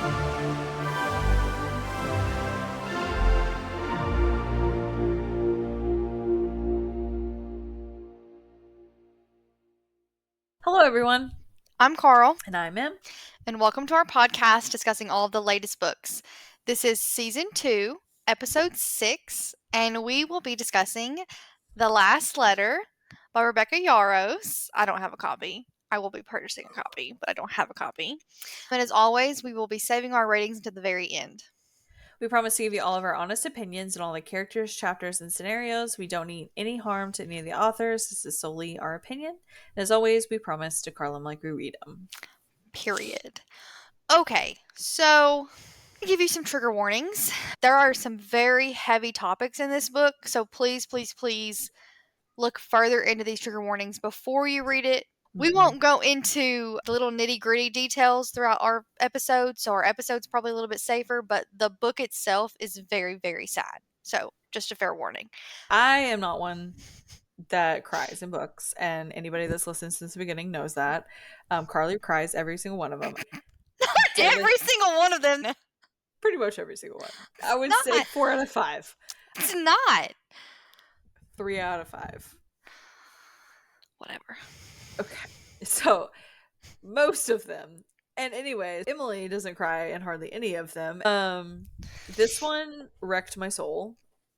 Hello, everyone. I'm Karl, And I'm Em. and welcome to our podcast discussing all of the latest books. This is Season 2, Episode 6, and we will be discussing The Last Letter by Rebecca Yarros. I don't have a copy. I will be purchasing a copy, but I don't have a copy. And as always, we will be saving our ratings until the very end. We promise to give you all of our honest opinions on all the characters, chapters, and scenarios. We don't mean any harm to any of the authors. This is solely our opinion. And as always, we promise to call them like we read them. Period. Okay, so I'll give you some trigger warnings. There are some very heavy topics in this book, so please, please, please look further into these trigger warnings before you read it. We won't go into the little nitty gritty details throughout our episodes, so our episode's probably a little bit safer, but the book itself is very, very sad. So, just a fair warning. I am not one that cries in books, and anybody that's listened since the beginning knows that. Carly cries every single one of them. Every single one of them. Pretty much every single one. I would say 4 out of 5. It's not. 3 out of 5. Whatever. Okay. So, most of them. And anyways, Emily doesn't cry in hardly any of them. This one wrecked my soul.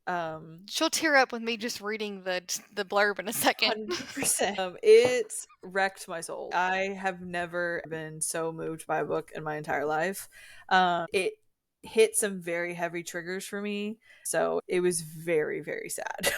She'll tear up with me just reading the blurb in a second. 100%. It wrecked my soul. I have never been so moved by a book in my entire life. It hit some very heavy triggers for me, so it was very, very sad.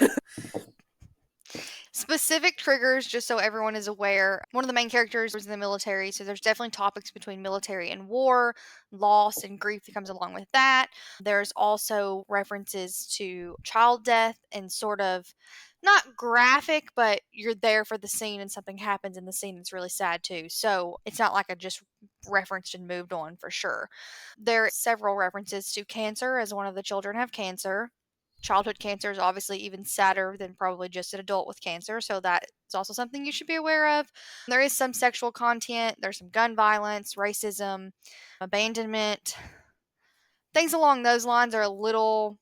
Specific triggers, just so everyone is aware. One of the main characters was in the military, so there's definitely topics between military and war, loss and grief that comes along with that. There's also references to child death and sort of not graphic, but you're there for the scene and something happens in the scene that's really sad too. So it's not like I just referenced and moved on for sure. There are several references to cancer, as one of the children have cancer. Childhood cancer is obviously even sadder than probably just an adult with cancer, so that is also something you should be aware of. There is some sexual content, there's some gun violence, racism, abandonment. Things along those lines are a little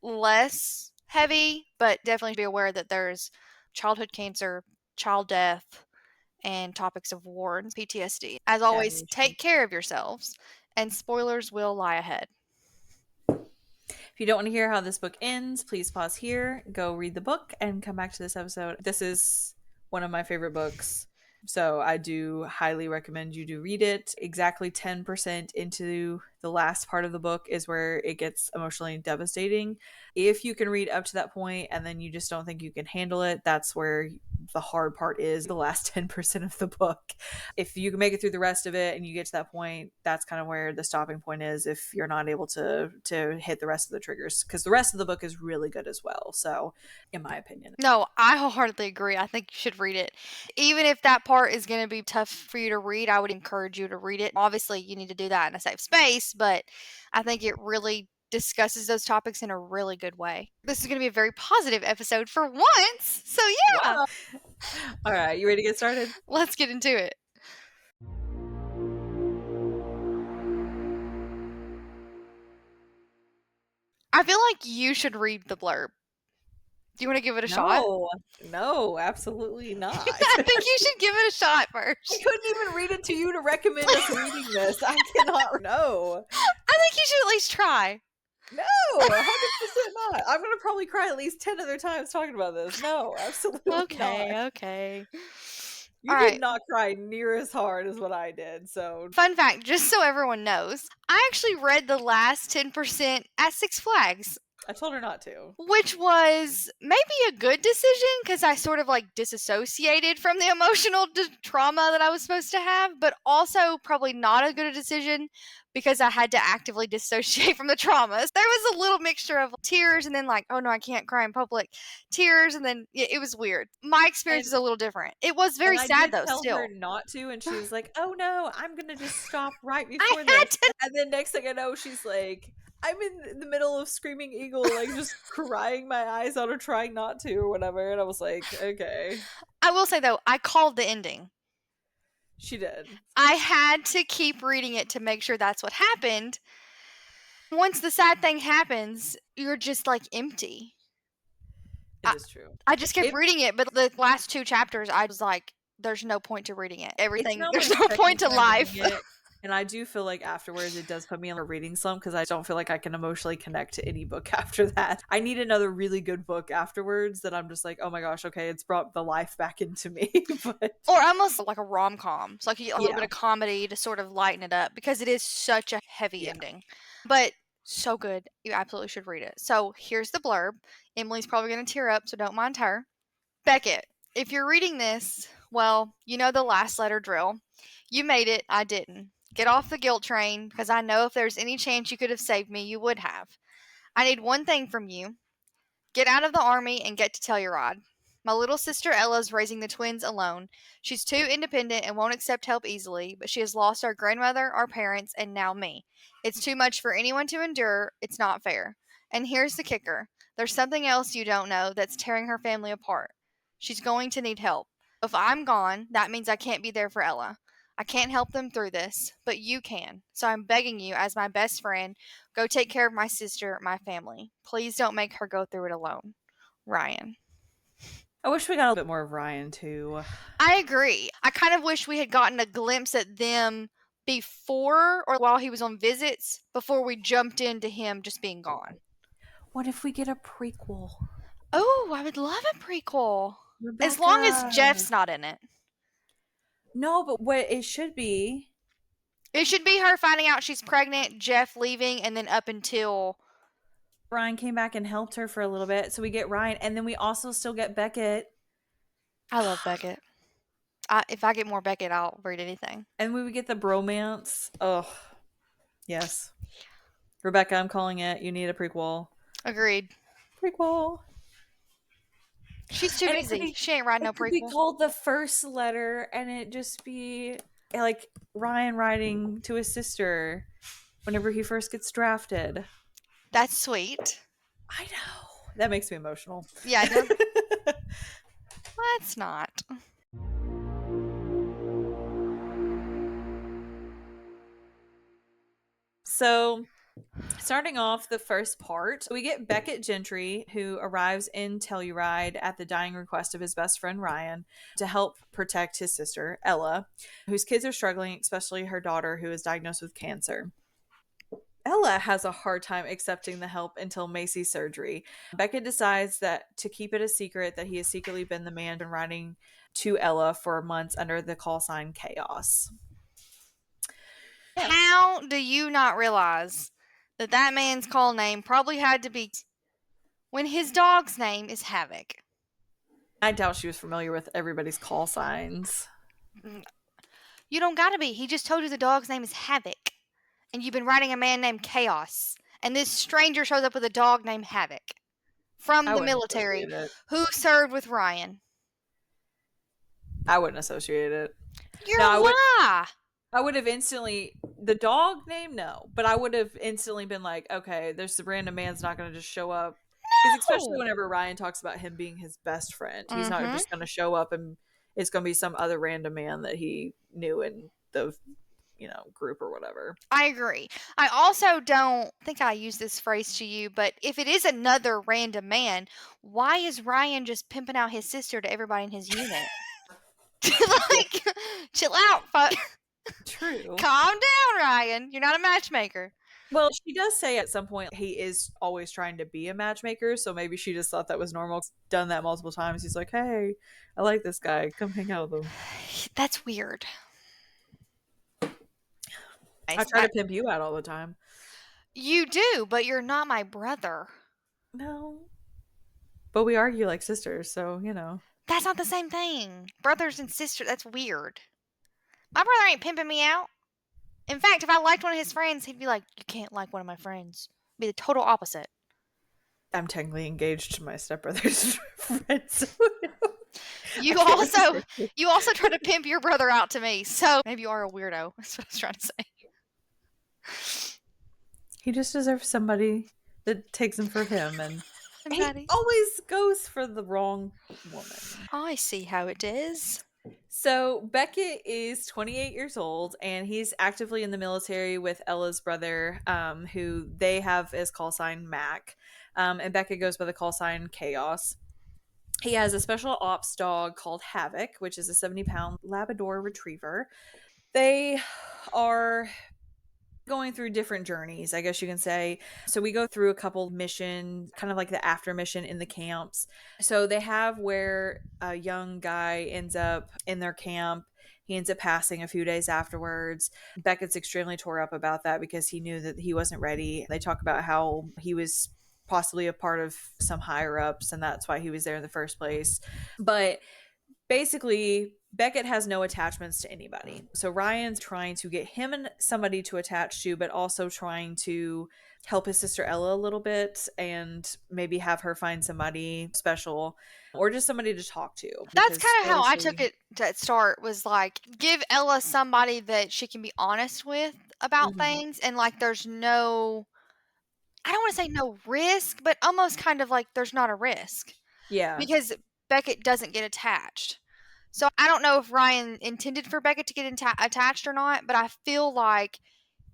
less heavy, but definitely be aware that there's childhood cancer, child death, and topics of war and PTSD. As always, take care of yourselves, and spoilers will lie ahead. If you don't want to hear how this book ends, please pause here, go read the book, and come back to this episode. This is one of my favorite books, so I do highly recommend you do read it. Exactly 10% into the last part of the book is where it gets emotionally devastating. If you can read up to that point and then you just don't think you can handle it, that's where the hard part is, the last 10% of the book. If you can make it through the rest of it and you get to that point, that's kind of where the stopping point is if you're not able to hit the rest of the triggers, because the rest of the book is really good as well, so in my opinion. No, I wholeheartedly agree. I think you should read it. Even if that part is going to be tough for you to read, I would encourage you to read it. Obviously, you need to do that in a safe space, but I think it really discusses those topics in a really good way. This is going to be a very positive episode for once. So yeah. Wow. All right, you ready to get started? Let's get into it. I feel like you should read the blurb. Do you want to give it a shot? No, absolutely not. I think you should give it a shot first. I couldn't even read it to you to recommend us reading this. I cannot. No. I think you should at least try. No, 100% not. I'm going to probably cry at least 10 other times talking about this. No, absolutely not. Okay. You did not cry near as hard as what I did, so. Fun fact, just so everyone knows, I actually read the last 10% at Six Flags. I told her not to. Which was maybe a good decision, because I sort of like disassociated from the emotional trauma that I was supposed to have, but also probably not a good decision because I had to actively dissociate from the traumas. There was a little mixture of tears and then like, oh no, I can't cry in public. Tears, and then it was weird. My experience is a little different. It was very sad though. Tell her not to, and she was like, "Oh no, I'm gonna just stop right before this." And then next thing I know, she's like, I'm in the middle of Screaming Eagle, like just crying my eyes out or trying not to or whatever. And I was like, okay. I will say though, I called the ending. She did. I had to keep reading it to make sure that's what happened. Once the sad thing happens, you're just like empty. It is true. I just kept It reading it, but the last 2 chapters, I was like, there's no point to reading it. It's Everything not there's my no point second to time reading life. it, and I do feel like afterwards it does put me on a reading slump because I don't feel like I can emotionally connect to any book after that. I need another really good book afterwards that I'm just like, oh my gosh, okay, it's brought the life back into me. But Or almost like a rom-com. It's like a little yeah, bit of comedy to sort of lighten it up because it is such a heavy yeah. ending. But so good. You absolutely should read it. So here's the blurb. Emily's probably going to tear up, so don't mind her. Beckett, if you're reading this, well, you know the last letter drill. You made it, I didn't. Get off the guilt train, because I know if there's any chance you could have saved me, you would have. I need one thing from you. Get out of the army and get to Telluride. My little sister Ella's raising the twins alone. She's too independent and won't accept help easily, but she has lost our grandmother, our parents, and now me. It's too much for anyone to endure. It's not fair. And here's the kicker. There's something else you don't know that's tearing her family apart. She's going to need help. If I'm gone, that means I can't be there for Ella. I can't help them through this, but you can. So I'm begging you, as my best friend, go take care of my sister, my family. Please don't make her go through it alone. Ryan. I wish we got a little bit more of Ryan too. I agree. I kind of wish we had gotten a glimpse at them before or while he was on visits before we jumped into him just being gone. What if we get a prequel? Oh, I would love a prequel. Rebecca. As long as Jeff's not in it. No, but what it should be. It should be her finding out she's pregnant, Jeff leaving, and then up until Ryan came back and helped her for a little bit. So we get Ryan, and then we also still get Beckett. I love Beckett. If I get more Beckett, I'll read anything. And we would get the bromance. Oh, yes. Rebecca, I'm calling it. You need a prequel. Agreed. Prequel. She's too busy. She ain't writing no It could be prequel. called The First Letter, and it just be like Ryan writing to his sister whenever he first gets drafted. That's sweet. I know. That makes me emotional. Yeah, no, let's not. So, starting off the first part, we get Beckett Gentry, who arrives in Telluride at the dying request of his best friend Ryan to help protect his sister, Ella, whose kids are struggling, especially her daughter, who is diagnosed with cancer. Ella has a hard time accepting the help until Macy's surgery. Beckett decides that to keep it a secret that he has secretly been the man been writing to Ella for months under the call sign Chaos. How do you not realize that man's call name probably had to be when his dog's name is Havoc? I doubt she was familiar with everybody's call signs. You don't gotta be. He just told you the dog's name is Havoc. And you've been writing a man named Chaos. And this stranger shows up with a dog named Havoc. From the military. Who served with Ryan. I wouldn't associate it. You're a lie. I would have instantly, the dog name, no. But I would have instantly been like, okay, there's the random man's not going to just show up. Because especially whenever Ryan talks about him being his best friend. He's not just going to show up and it's going to be some other random man that he knew in the group or whatever. I agree. I also don't think I use this phrase to you, but if it is another random man, why is Ryan just pimping out his sister to everybody in his unit? Like, chill out, fuck. True. Calm down, Ryan. You're not a matchmaker. Well, she does say at some point he is always trying to be a matchmaker, so maybe she just thought that was normal. He's done that multiple times. He's like, hey, I like this guy. Come hang out with him. That's weird. I try to pimp you out all the time. You do, but you're not my brother. No. But we argue like sisters, so, That's not the same thing. Brothers and sisters, that's weird. My brother ain't pimping me out. In fact, if I liked one of his friends, he'd be like, you can't like one of my friends. It'd be the total opposite. I'm technically engaged to my stepbrother's friend, so You also try to pimp your brother out to me, so maybe you are a weirdo. That's what I was trying to say. He just deserves somebody that takes him for him, and he always goes for the wrong woman. I see how it is. So Beckett is 28 years old, and he's actively in the military with Ella's brother, who they have as call sign Mac. And Beckett goes by the call sign Chaos. He has a special ops dog called Havoc, which is a 70-pound Labrador retriever. They are going through different journeys, I guess you can say. So we go through a couple missions, kind of like the after mission in the camps. So they have where a young guy ends up in their camp. He ends up passing a few days afterwards. Beckett's extremely tore up about that because he knew that he wasn't ready. They talk about how he was possibly a part of some higher ups and that's why he was there in the first place. But basically, Beckett has no attachments to anybody. So Ryan's trying to get him and somebody to attach to, but also trying to help his sister Ella a little bit and maybe have her find somebody special or just somebody to talk to That's because kind of how I took obviously. it to start, was like, give Ella somebody that she can be honest with about Mhm. things, and like there's no, I don't want to say no risk, but almost kind of like there's not a risk Yeah. because Beckett doesn't get attached. So I don't know if Ryan intended for Beckett to get attached or not, but I feel like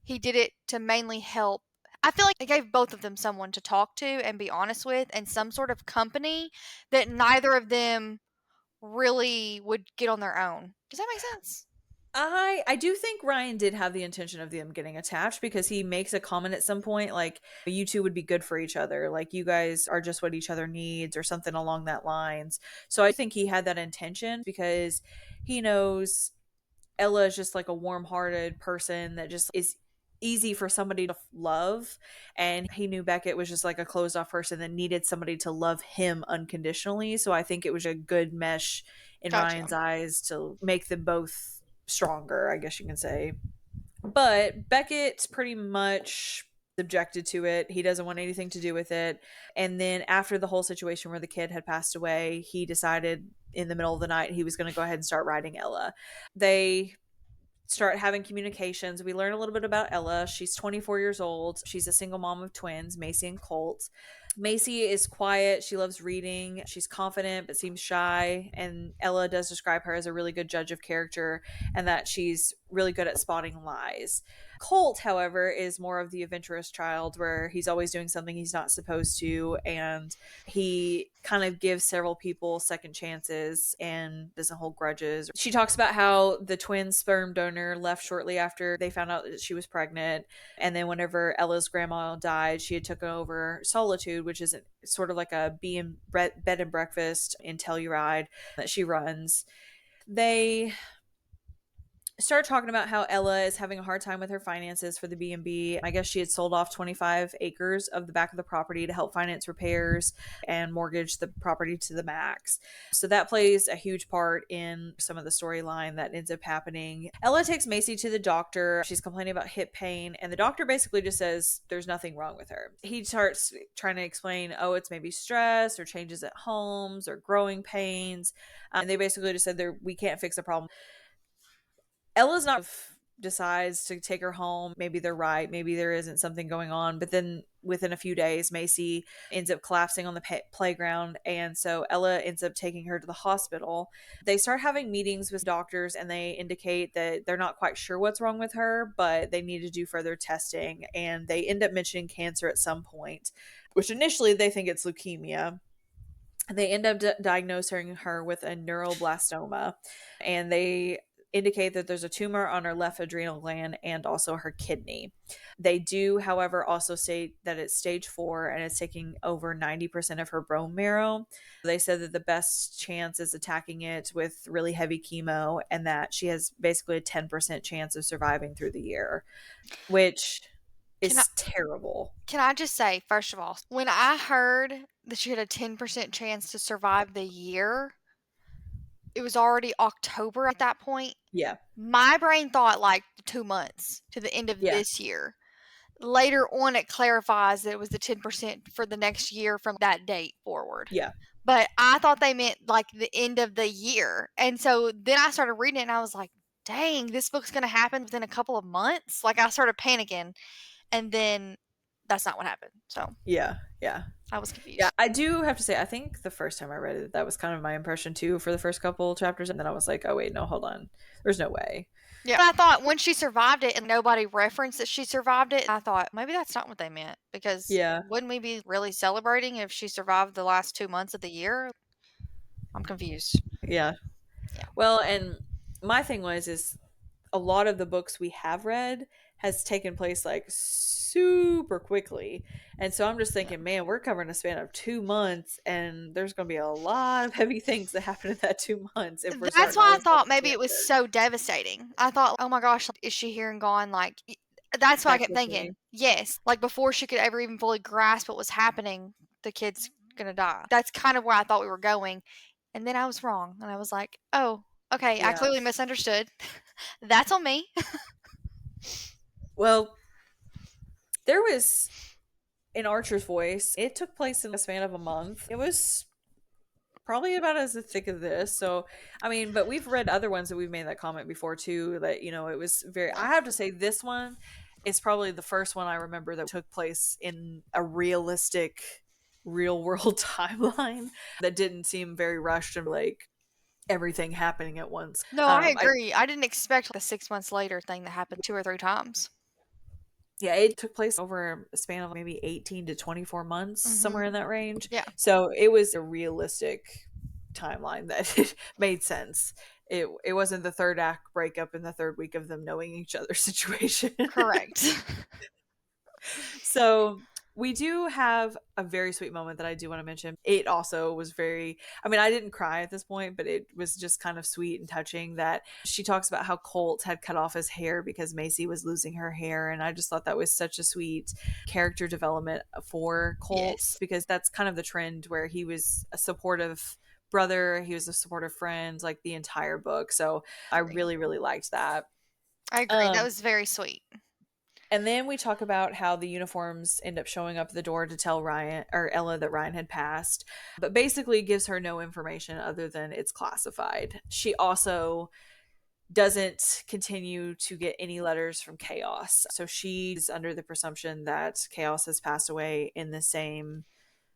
he did it to mainly help. I feel like it gave both of them someone to talk to and be honest with, and some sort of company that neither of them really would get on their own. Does that make sense? I do think Ryan did have the intention of them getting attached because he makes a comment at some point like you two would be good for each other, like you guys are just what each other needs or something along that lines. So I think he had that intention because he knows Ella is just like a warm-hearted person that just is easy for somebody to love, and he knew Beckett was just like a closed-off person that needed somebody to love him unconditionally. So I think it was a good mesh in Gotcha. Ryan's eyes to make them both stronger, I guess you can say. But Beckett's pretty much objected to it. He doesn't want anything to do with it. And then after the whole situation where the kid had passed away, he decided in the middle of the night he was going to go ahead and start writing Ella. They start having communications. We learn a little bit about Ella. She's 24 years old. She's a single mom of twins, Macy and Colt. Macy is quiet. She loves reading. She's confident but seems shy. And Ella does describe her as a really good judge of character and that she's really good at spotting lies. Colt, however, is more of the adventurous child where he's always doing something he's not supposed to. And he kind of gives several people second chances and doesn't hold grudges. She talks about how the twin sperm donor left shortly after they found out that she was pregnant. And then whenever Ella's grandma died, she had taken over Solitude, which is sort of like a bed and breakfast in Telluride that she runs. They start talking about how Ella is having a hard time with her finances for the B&B. I guess she had sold off 25 acres of the back of the property to help finance repairs and mortgage the property to the max. So that plays a huge part in some of the storyline that ends up happening. Ella takes Macy to the doctor. She's complaining about hip pain, and the doctor basically just says there's nothing wrong with her. He starts trying to explain, oh, it's maybe stress or changes at homes or growing pains. And they basically just said we can't fix the problem. Ella's not decides to take her home. Maybe they're right. Maybe there isn't something going on. But then within a few days, Macy ends up collapsing on the playground. And so Ella ends up taking her to the hospital. They start having meetings with doctors and they indicate that they're not quite sure what's wrong with her, but they need to do further testing. And they end up mentioning cancer at some point, which initially they think it's leukemia. They end up diagnosing her with a neuroblastoma, and they indicate that there's a tumor on her left adrenal gland and also her kidney. They do, however, also state that it's stage 4 and it's taking over 90% of her bone marrow. They said that the best chance is attacking it with really heavy chemo and that she has basically a 10% chance of surviving through the year, which Can I is terrible. can I just say, first of all, when I heard that she had a 10% chance to survive the year, it was already October at that point. Yeah. My brain thought like 2 months to the end of Yeah. this year. Later on, it clarifies that it was the 10% for the next year from that date forward. Yeah. But I thought they meant like the end of the year. And so then I started reading it and I was like, dang, this book's going to happen within a couple of months. Like I started panicking. And then that's not what happened. So Yeah, yeah. I was Yeah, confused. I do have to say, I think the first time I read it, that was kind of my impression too for the first couple chapters, and then I was like, oh wait, no, hold on. There's no way. Yeah. But I thought when she survived it and nobody referenced that she survived it, I thought maybe that's not what they meant because Yeah, wouldn't we be really celebrating if she survived the last 2 months of the year? I'm confused. yeah. Yeah. Well, and my thing was is a lot of the books we have read has taken place like super quickly. And so I'm just Yeah. thinking, man, we're covering a span of 2 months and there's going to be a lot of heavy things that happen in that 2 months if we're That's starting all why I this stuff thought at maybe the it end was of it. so devastating. I thought, "Oh my gosh, like, is she here and gone?" Like, that's what I That kept quickly. thinking. Yes, like, before she could ever even fully grasp what was happening, the kid's gonna die. That's kind of where I thought we were going, and then I was wrong, and I was like, "Oh, okay, I Yeah. clearly misunderstood. That's on me." Well, there was in Archer's voice, it took place in a span of a month. It was probably about as thick as this. So, I mean, but we've read other ones that we've made that comment before too. That it was very. Yeah. I have to say, this one is probably the first one I remember that took place in a realistic, real world timeline that didn't seem very rushed and like everything happening at once. No, I agree. I didn't expect the 6 months later thing that happened 2 or 3 times. Yeah, it took place over a span of maybe 18 to 24 months, somewhere Mhm. in that range. Yeah, So it was a realistic timeline that it made sense. It wasn't the third act breakup in the third week of them knowing each other's situation. correct. So we do have a very sweet moment that I do want to mention. It also was very, I mean, I didn't cry at this point, but it was just kind of sweet and touching that she talks about how Colt had cut off his hair because Macy was losing her hair. And I just thought that was such a sweet character development for Colt Yes. because that's kind of the trend where he was a supportive brother, he was a supportive friend, like the entire book. So I Agree. really, really liked that. I agree. That Um, was very sweet. and then we talk about how the uniforms end up showing up at the door to tell Ryan or Ella that Ryan had passed, but basically gives her no information other than it's classified. She also doesn't continue to get any letters from Chaos. So she's under the presumption that Chaos has passed away in the same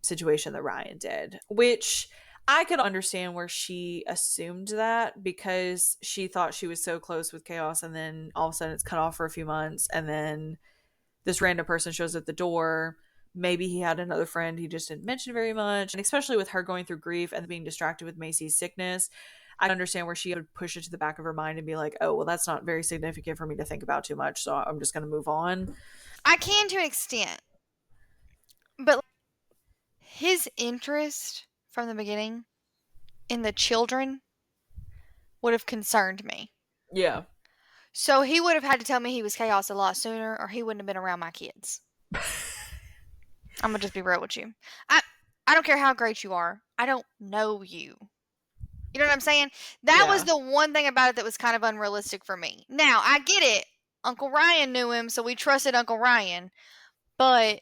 situation that Ryan did, which I could understand where she assumed that because she thought she was so close with Chaos and then all of a sudden it's cut off for a few months and then this random person shows at the door. Maybe he had another friend he just didn't mention very much. And especially with her going through grief and being distracted with Macy's sickness, I understand where she would push it to the back of her mind and be like, oh, well, that's not very significant for me to think about too much. So I'm just going to move on. I can to an extent, but his interest from the beginning in the children would have concerned me. Yeah. So he would have had to tell me he was chaos a lot sooner, or he wouldn't have been around my kids. I'm gonna just be real with you. I I don't care how great you are. I don't know you. You know what I'm saying? That was Yeah. the one thing about it that was kind of unrealistic for me. Now I get it. Uncle Ryan knew him, so we trusted Uncle Ryan. But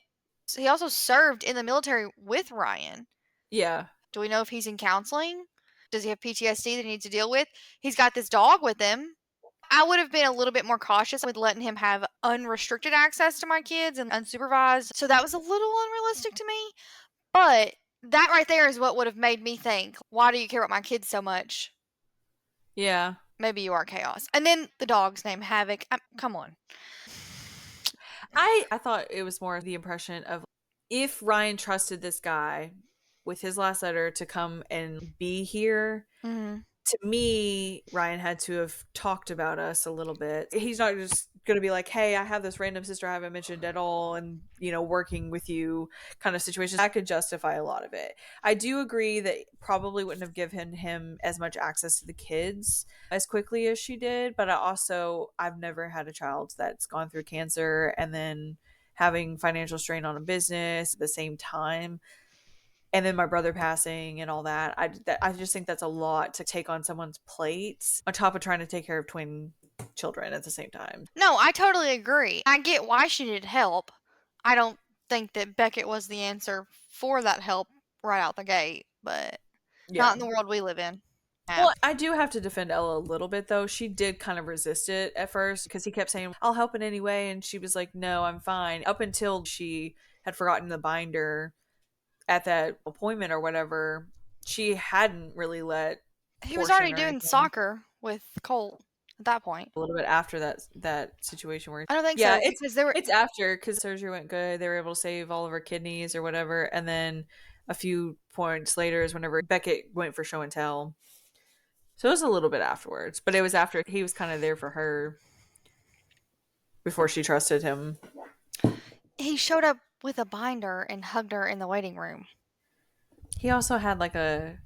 he also served in the military with Ryan. Yeah. Do we know if he's in counseling? Does he have PTSD that he needs to deal with? He's got this dog with him. I would have been a little bit more cautious with letting him have unrestricted access to my kids and unsupervised. So that was a little unrealistic to me. But that right there is what would have made me think, why do you care about my kids so much? Yeah. Maybe you are chaos. And then the dog's name Havoc. Come on. I thought it was more of the impression of if Ryan trusted this guy with his last letter to come and be here, Mhm. to me, Ryan had to have talked about us a little bit. He's not just going to be like, hey, I have this random sister I haven't mentioned at all, and, working with you kind of situations. That could justify a lot of it. I do agree that probably wouldn't have given him as much access to the kids as quickly as she did. But I've never had a child that's gone through cancer and then having financial strain on a business at the same time and then my brother passing and all that. I just think that's a lot to take on someone's plate on top of trying to take care of twin children at the same time. No, I totally agree. I get why she needed help. I don't think that Beckett was the answer for that help right out the gate, but not Yeah. in the world we live in. Well, I do have to defend Ella a little bit, though. She did kind of resist it at first because he kept saying, I'll help in any way. And she was like, no, I'm fine. Up until she had forgotten the binder at that appointment or whatever, she hadn't really let He was portion already or doing anything. soccer with Colt at that point. A little bit after that situation where, I don't think yeah, so because there were. it's after because surgery went good. They were able to save all of her kidneys or whatever. And then a few points later is whenever Beckett went for show and tell. So it was a little bit afterwards, but it was after he was kind of there for her before she trusted him. He showed up with a binder and hugged her in the waiting room. He also had like a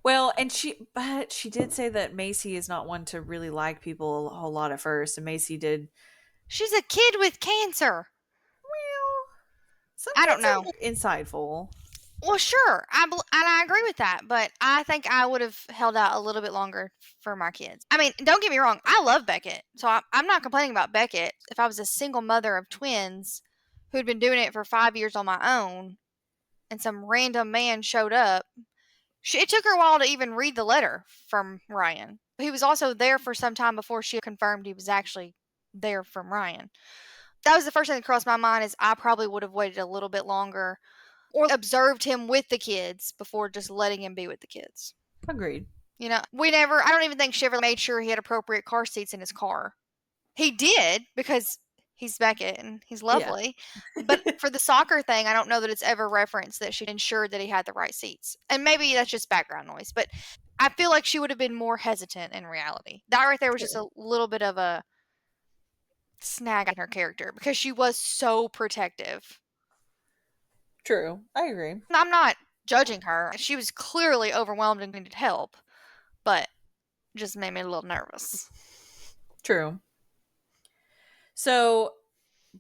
well, and but she did say that Macy is not one to really like people a whole lot at first, and Macy did. She's a kid with cancer. Well, some I don't kids know. are insightful. Well, sure, I agree with that, but I think I would have held out a little bit longer for my kids. I mean, don't get me wrong, I love Beckett, so I'm not complaining about Beckett. If I was a single mother of twins who'd been doing it for 5 years on my own, and some random man showed up, it took her a while to even read the letter from Ryan. He was also there for some time before she confirmed he was actually there from Ryan. That was the first thing that crossed my mind is I probably would have waited a little bit longer or observed him with the kids before just letting him be with the kids. Agreed. I don't even think she ever made sure he had appropriate car seats in his car. He did because he's Beckett and he's lovely. Yeah. But for the soccer thing, I don't know that it's ever referenced that she ensured that he had the right seats. And maybe that's just background noise, but I feel like she would have been more hesitant in reality. That right there was just a little bit of a snag on her character because she was so protective. True. I agree. I'm not judging her. She was clearly overwhelmed and needed help, but just made me a little nervous. True. So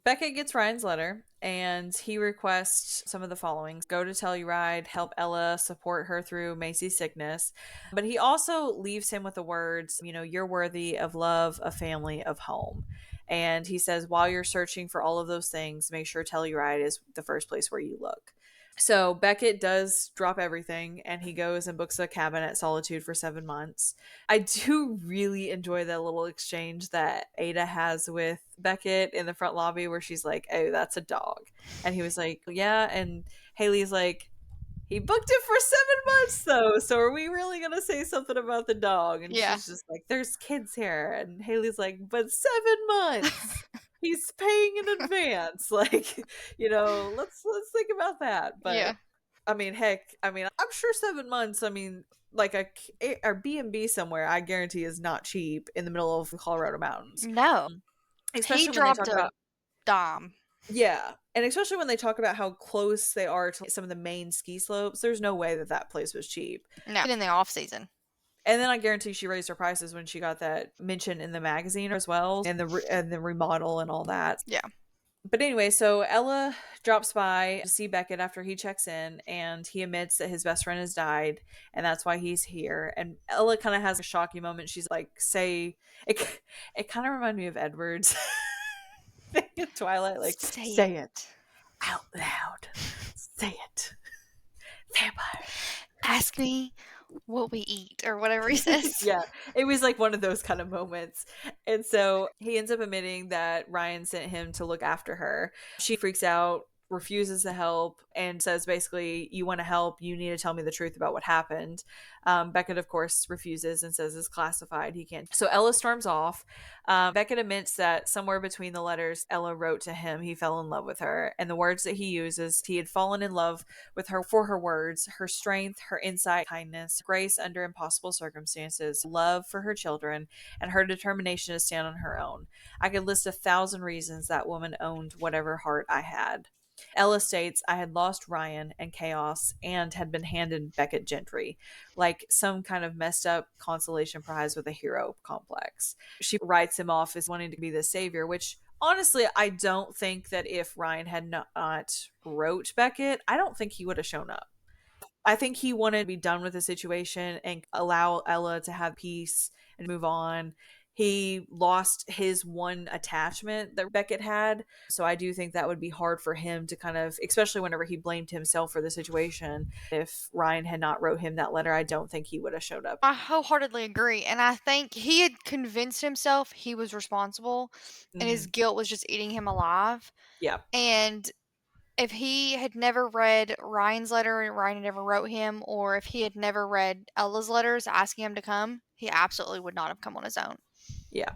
Beckett gets Ryan's letter and he requests some of the following: go to Telluride, help Ella, support her through Macy's sickness. But he also leaves him with the words, you're worthy of love, a family, of home. And he says, while you're searching for all of those things, make sure Telluride is the first place where you look. So Beckett does drop everything and he goes and books a cabin at Solitude for 7 months. I do really enjoy that little exchange that Ada has with Beckett in the front lobby where she's like, oh, that's a dog. And he was like, yeah. And Haley's like, he booked it for 7 months though. So are we really going to say something about the dog? And she's just like, there's kids here. And Haley's like, but 7 months. He's paying in advance. Like, let's think about that. But yeah. I mean, heck, I'm sure 7 months, like a B&B somewhere, I guarantee is not cheap in the middle of the Colorado mountains. No. Especially he dropped when they talk about dime. Yeah. And especially when they talk about how close they are to some of the main ski slopes, there's no way that place was cheap. No, in the off season. And then I guarantee she raised her prices when she got that mention in the magazine as well, and the remodel and all that. Yeah. But anyway, so Ella drops by to see Beckett after he checks in, and he admits that his best friend has died, and that's why he's here. And Ella kind of has a shocking moment. She's like, "Say it." It kind of reminded me of Edward's thing in Twilight, like, "Say it out loud. Say it, vampire. Ask me what we eat," or whatever he says. Yeah, it was like one of those kind of moments. And so he ends up admitting that Ryan sent him to look after her. She freaks out, refuses to help, and says basically, you want to help, you need to tell me the truth about what happened. Beckett, of course, refuses and says it's classified. He can't. So Ella storms off. Beckett admits that somewhere between the letters Ella wrote to him, he fell in love with her. And the words that he uses, he had fallen in love with her for her words, her strength, her insight, kindness, grace under impossible circumstances, love for her children, and her determination to stand on her own. I could list 1,000 reasons that woman owned whatever heart I had. Ella states, I had lost Ryan and chaos and had been handed Beckett Gentry, like some kind of messed up consolation prize with a hero complex. She writes him off as wanting to be the savior, which honestly, I don't think that if Ryan had not wrote Beckett, I don't think he would have shown up. I think he wanted to be done with the situation and allow Ella to have peace and move on. He lost his one attachment that Beckett had. So I do think that would be hard for him to kind of, especially whenever he blamed himself for the situation. If Ryan had not wrote him that letter, I don't think he would have showed up. I wholeheartedly agree, and I think he had convinced himself he was responsible, and his Mm, guilt was just eating him alive. yeah. And if he had never read Ryan's letter and Ryan had never wrote him, or if he had never read Ella's letters asking him to come, he absolutely would not have come on his own. Yeah.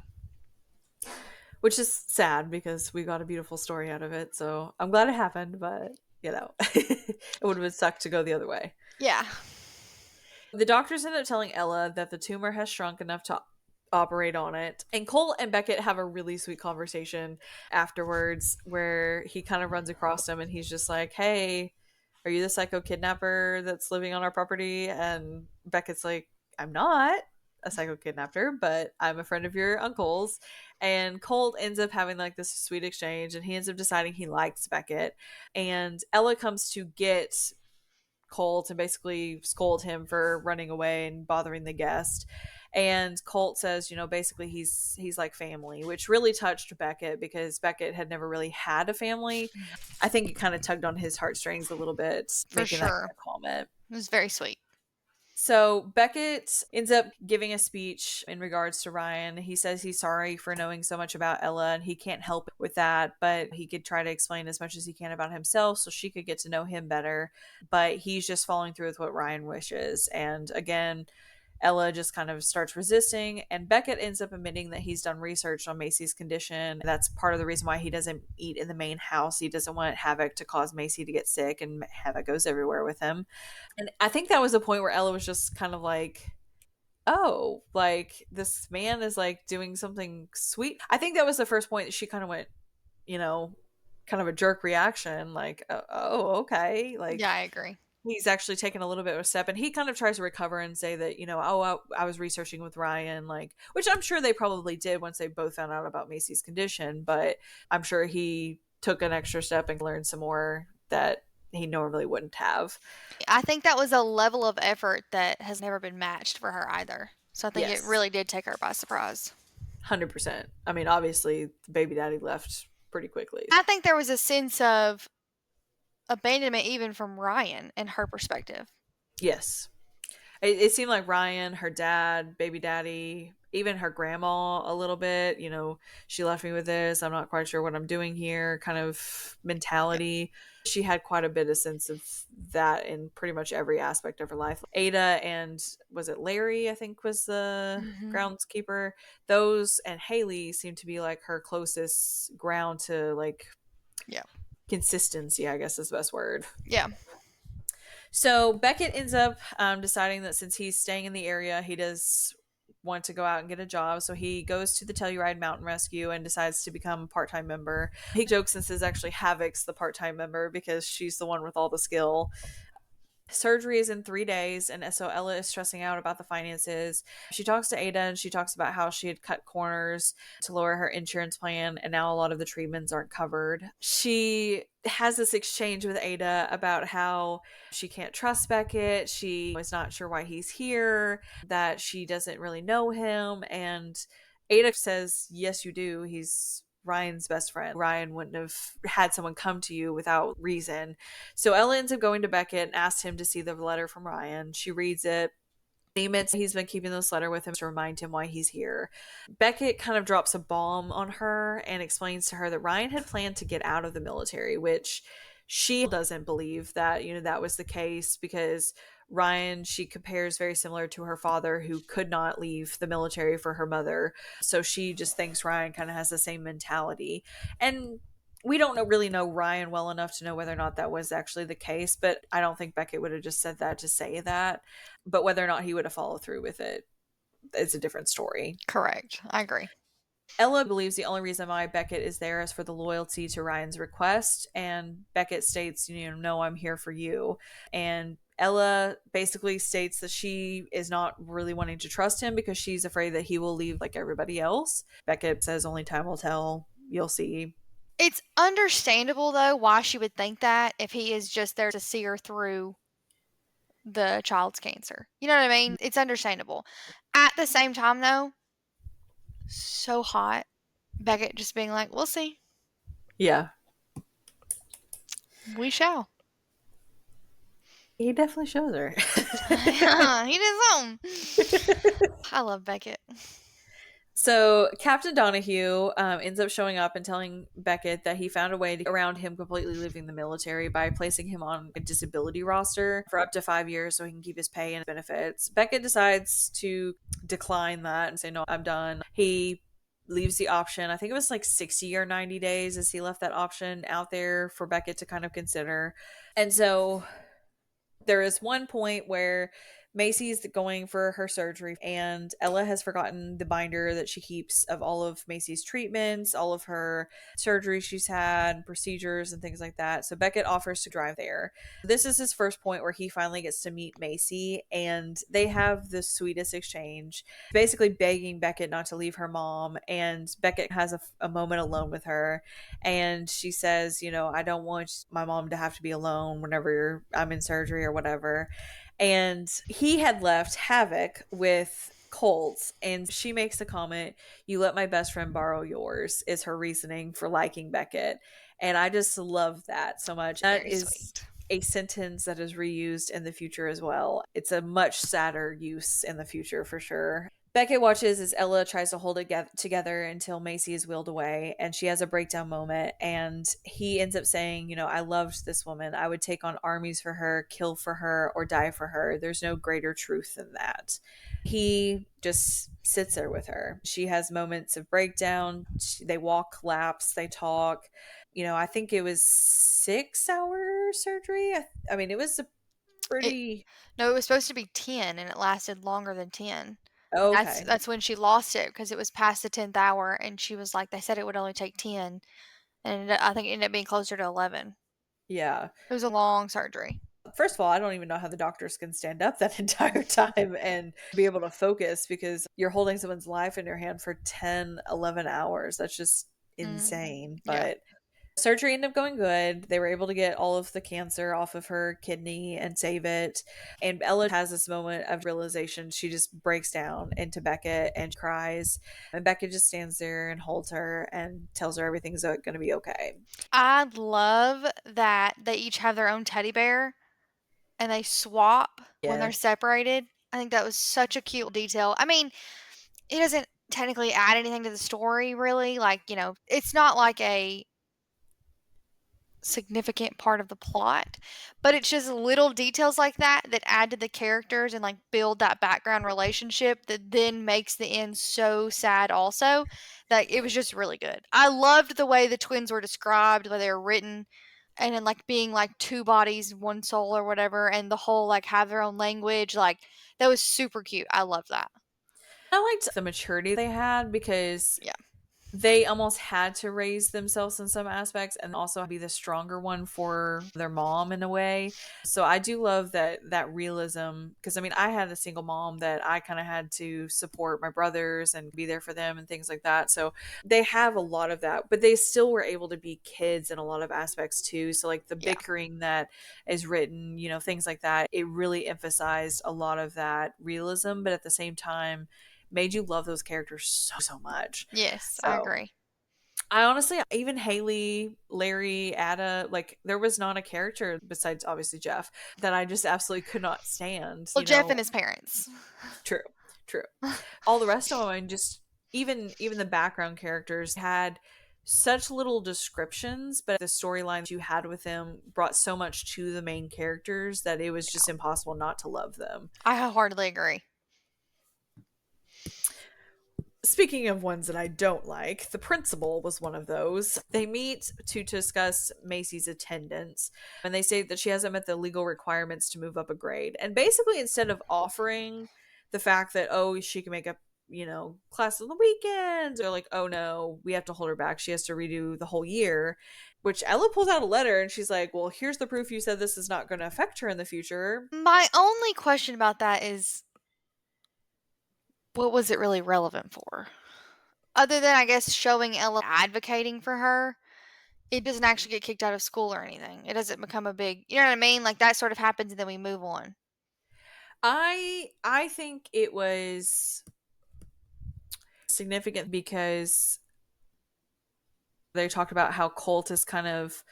Which is sad because we got a beautiful story out of it. So I'm glad it happened, but it would have sucked to go the other way. Yeah. The doctors end up telling Ella that the tumor has shrunk enough to operate on it. And Cole and Beckett have a really sweet conversation afterwards where he kind of runs across them and he's just like, "Hey, are you the psycho kidnapper that's living on our property?" And Beckett's like, "I'm not a psycho kidnapper, but I'm a friend of your uncle's." And Cole ends up having like this sweet exchange and he ends up deciding he likes Beckett. And Ella comes to get Colt and basically scold him for running away and bothering the guest. And Colt says, basically he's like family, which really touched Beckett because Beckett had never really had a family. I think it kind of tugged on his heartstrings a little bit, For making that sure. kind of comment. It was very sweet. So Beckett ends up giving a speech in regards to Ryan. He says he's sorry for knowing so much about Ella and he can't help with that, but he could try to explain as much as he can about himself so she could get to know him better. But he's just following through with what Ryan wishes. And again, Ella just kind of starts resisting, and Beckett ends up admitting that he's done research on Macy's condition. That's part of the reason why he doesn't eat in the main house. He doesn't want Havoc to cause Macy to get sick, and Havoc goes everywhere with him. And I think that was the point where Ella was just kind of like, oh, like this man is like doing something sweet. I think that was the first point that she kind of went, you know, kind of a jerk reaction, like, oh, okay. Like, Yeah, I agree. he's actually taken a little bit of a step and he kind of tries to recover and say that, oh, I was researching with Ryan, like, which I'm sure they probably did once they both found out about Macy's condition, but I'm sure he took an extra step and learned some more that he normally wouldn't have. I think that was a level of effort that has never been matched for her either. So I think it Yes, really did take her by surprise. 100%. I mean, obviously, baby daddy left pretty quickly. I think there was a sense of abandonment even from Ryan and her perspective. Yes. It seemed like Ryan, her dad, baby daddy, even her grandma a little bit, she left me with this. I'm not quite sure what I'm doing here kind of Yep. mentality. She had quite a bit of sense of that in pretty much every aspect of her life. Ada and was it Larry, I think was the Mhm. groundskeeper. Those and Haley seemed to be like her closest ground to like Yeah. consistency, I guess is the best word. Yeah. So Beckett ends up deciding that since he's staying in the area, he does want to go out and get a job. So he goes to the Telluride Mountain Rescue and decides to become a part-time member. He jokes this is actually Havoc's the part-time member because she's the one with all the skill. Surgery is in 3 days, and so Ella is stressing out about the finances. She talks to Ada and she talks about how she had cut corners to lower her insurance plan, and now a lot of the treatments aren't covered. She has this exchange with Ada about how she can't trust Beckett. She is not sure why he's here, that she doesn't really know him. And Ada says, yes, you do. He's Ryan's best friend. Ryan wouldn't have had someone come to you without reason. So Ella ends up going to Beckett and asks him to see the letter from Ryan. She reads it. He admits he's been keeping this letter with him to remind him why he's here. Beckett kind of drops a bomb on her and explains to her that Ryan had planned to get out of the military, which she doesn't believe that, that was the case because Ryan, she compares very similar to her father who could not leave the military for her mother. So she just thinks Ryan kind of has the same mentality. And we don't really know Ryan well enough to know whether or not that was actually the case, but I don't think Beckett would have just said that to say that. But whether or not he would have followed through with it is a different story. Correct. I agree. Ella believes the only reason why Beckett is there is for the loyalty to Ryan's request, and Beckett states, no, I'm here for you. And Ella basically states that she is not really wanting to trust him because she's afraid that he will leave like everybody else. Beckett says only time will tell. You'll see. It's understandable though why she would think that if he is just there to see her through the child's cancer. You know what I mean? It's understandable. At the same time though, So hot. Beckett just being like, we'll see. Yeah. We shall. He definitely shows her. He did something. I love Beckett. So Captain Donahue ends up showing up and telling Beckett that he found a way to around him completely leaving the military by placing him on a disability roster for up to 5 years so he can keep his pay and benefits. Beckett decides to decline that and say, no, I'm done. He leaves the option. I think it was like 60 or 90 days as he left that option out there for Beckett to kind of consider. And so there is one point where Macy's going for her surgery, and Ella has forgotten the binder that she keeps of all of Macy's treatments, all of her surgeries she's had, procedures, and things like that. So Beckett offers to drive there. This is his first point where he finally gets to meet Macy, and they have the sweetest exchange, basically begging Beckett not to leave her mom. And Beckett has a moment alone with her, and she says, I don't want my mom to have to be alone whenever I'm in surgery or whatever. And he had left Havoc with Colt, and she makes the comment, you let my best friend borrow yours, is her reasoning for liking Beckett. And I just love that so much. That Very is sweet. a sentence that is reused in the future as well. It's a much sadder use in the future for sure. Beckett watches as Ella tries to hold it together until Macy is wheeled away, and she has a breakdown moment. And he ends up saying, I loved this woman. I would take on armies for her, kill for her, or die for her. There's no greater truth than that. He just sits there with her. She has moments of breakdown. They walk laps, they talk. I think it was 6 hour surgery. I mean, it was a It pretty. No, it was supposed to be 10 and it lasted longer than 10. That's Okay. that's when she lost it because it was past the 10th hour and she was like, they said it would only take 10 and I think it ended up being closer to 11. Yeah. It was a long surgery. First of all, I don't even know how the doctors can stand up that entire time and be able to focus because you're holding someone's life in your hand for 10, 11 hours. That's just Mhm. insane. Yeah. But surgery ended up going good. They were able to get all of the cancer off of her kidney and save it. And Ella has this moment of realization. She just breaks down into Beckett and cries. And Beckett just stands there and holds her and tells her everything's going to be okay. I love that they each have their own teddy bear and they swap when they're Yes. separated. I think that was such a cute detail. I mean, it doesn't technically add anything to the story really. Like, it's not like a significant part of the plot, but it's just little details like that that add to the characters and like build that background relationship that then makes the end so sad also. That it was just really good. I loved the way the twins were described, the way they were written, and then like being like two bodies, one soul or whatever, and the whole like have their own language. Like that was super cute. I love that. I liked the maturity they had because Yeah. they almost had to raise themselves in some aspects and also be the stronger one for their mom in a way. So I do love that realism because I mean I had a single mom that I kind of had to support my brothers and be there for them and things like that. So they have a lot of that, but they still were able to be kids in a lot of aspects too. So like the Yeah. bickering that is written, things like that, it really emphasized a lot of that realism, but at the same time made you love those characters so much. Yes, I So agree. I honestly, even Haley, Larry, Ada, like there was not a character besides obviously Jeff that I just absolutely could not stand. Well, Jeff and his parents. True, true. All the rest of them, and just even the background characters had such little descriptions, but the storylines you had with them brought so much to the main characters that it was just Yeah. impossible not to love them. I wholeheartedly agree. Speaking of ones that I don't like, the principal was one of those. They meet to discuss Macy's attendance, and they say that she hasn't met the legal requirements to move up a grade. And basically, instead of offering the fact that, oh, she can make up, class on the weekends, they're like, oh no, we have to hold her back. She has to redo the whole year. Which Ella pulls out a letter and she's like, well, here's the proof you said this is not going to affect her in the future. My only question about that is what was it really relevant for? Other than, I guess, showing Ella advocating for her, it doesn't actually get kicked out of school or anything. It doesn't become a big, you know what I mean? Like that sort of happens and then we move on. I think it was significant because they talked about how Colt is kind of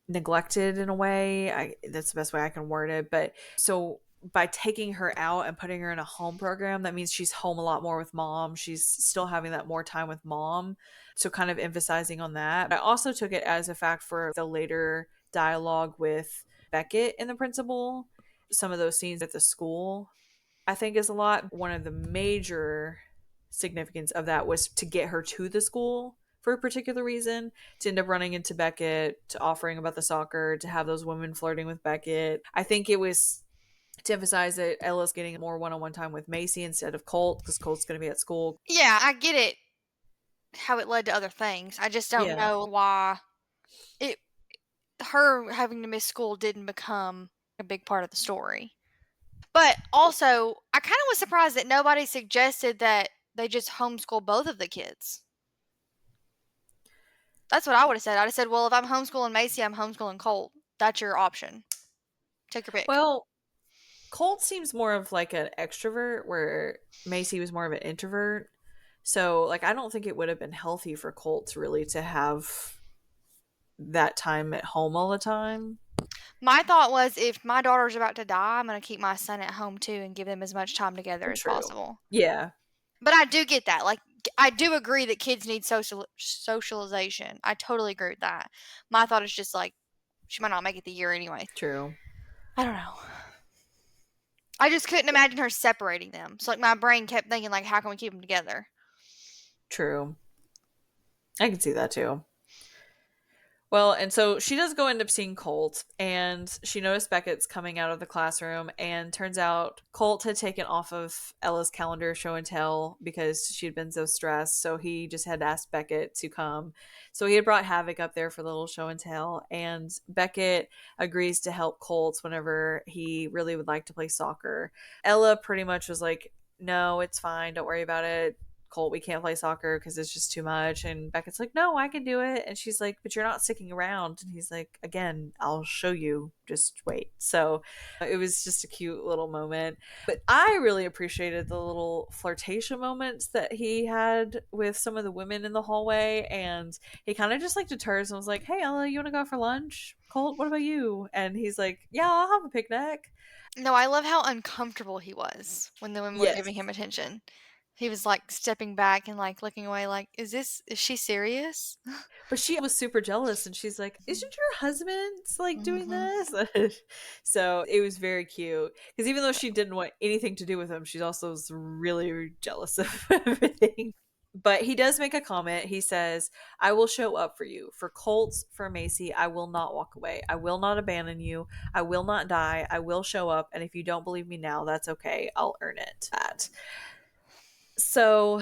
neglected in a way. That's the best way I can word it. But so by taking her out and putting her in a home program, that means she's home a lot more with mom. She's still having that more time with mom. So kind of emphasizing on that. I also took it as a fact for the later dialogue with Beckett and the principal. Some of those scenes at the school, I think, is a lot. One of the major significance of that was to get her to the school for a particular reason, to end up running into Beckett, to offering about the soccer, to have those women flirting with Beckett. I think it was to emphasize that Ella's getting more one-on-one time with Macy instead of Colt, because Colt's going to be at school. Yeah, I get it, how it led to other things. I just don't Yeah. know why it her having to miss school didn't become a big part of the story. But also, I kind of was surprised that nobody suggested that they just homeschool both of the kids. That's what I would have said. I'd have said, well, if I'm homeschooling Macy, I'm homeschooling Colt. That's your option. Take your pick. Well, Colt seems more of like an extrovert, where Macy was more of an introvert. So, like, I don't think it would have been healthy for Colt really to have that time at home all the time. My thought was if my daughter's about to die, I'm going to keep my son at home too and give them as much time together as True. possible. Yeah. But I do get that. Like, I do agree that kids need socialization. I totally agree with that. My thought is just like, she might not make it the year anyway. True. I don't know. I just couldn't imagine her separating them. So, like, my brain kept thinking, like, how can we keep them together? True. I can see that too. Well, and so she does go end up seeing Colt, and she noticed Beckett's coming out of the classroom, and turns out Colt had taken off of Ella's calendar show and tell because she had been so stressed. So he just had asked Beckett to come. So he had brought Havoc up there for the little show and tell, and Beckett agrees to help Colt whenever he really would like to play soccer. Ella pretty much was like, no, it's fine. Don't worry about it. Colt, we can't play soccer because it's just too much. And Beckett's like, no, I can do it. And she's like, but you're not sticking around. And he's like, again, I'll show you. Just wait. So it was just a cute little moment. But I really appreciated the little flirtation moments that he had with some of the women in the hallway. And he kind of just like deters and was like, hey, Ella, you want to go out for lunch? Colt, what about you? And he's like, yeah, I'll have a picnic. No, I love how uncomfortable he was when the women were Yes. giving him attention. He was like stepping back and like looking away, like, is she serious? But she was super jealous, and she's like, isn't your husband like doing Mm-hmm. this? So it was very cute, because even though she didn't want anything to do with him, she also was really jealous of everything. But he does make a comment. He says, I will show up for you. For Colts, for Macy, I will not walk away. I will not abandon you. I will not die. I will show up. And if you don't believe me now, that's okay. I'll earn it. That. So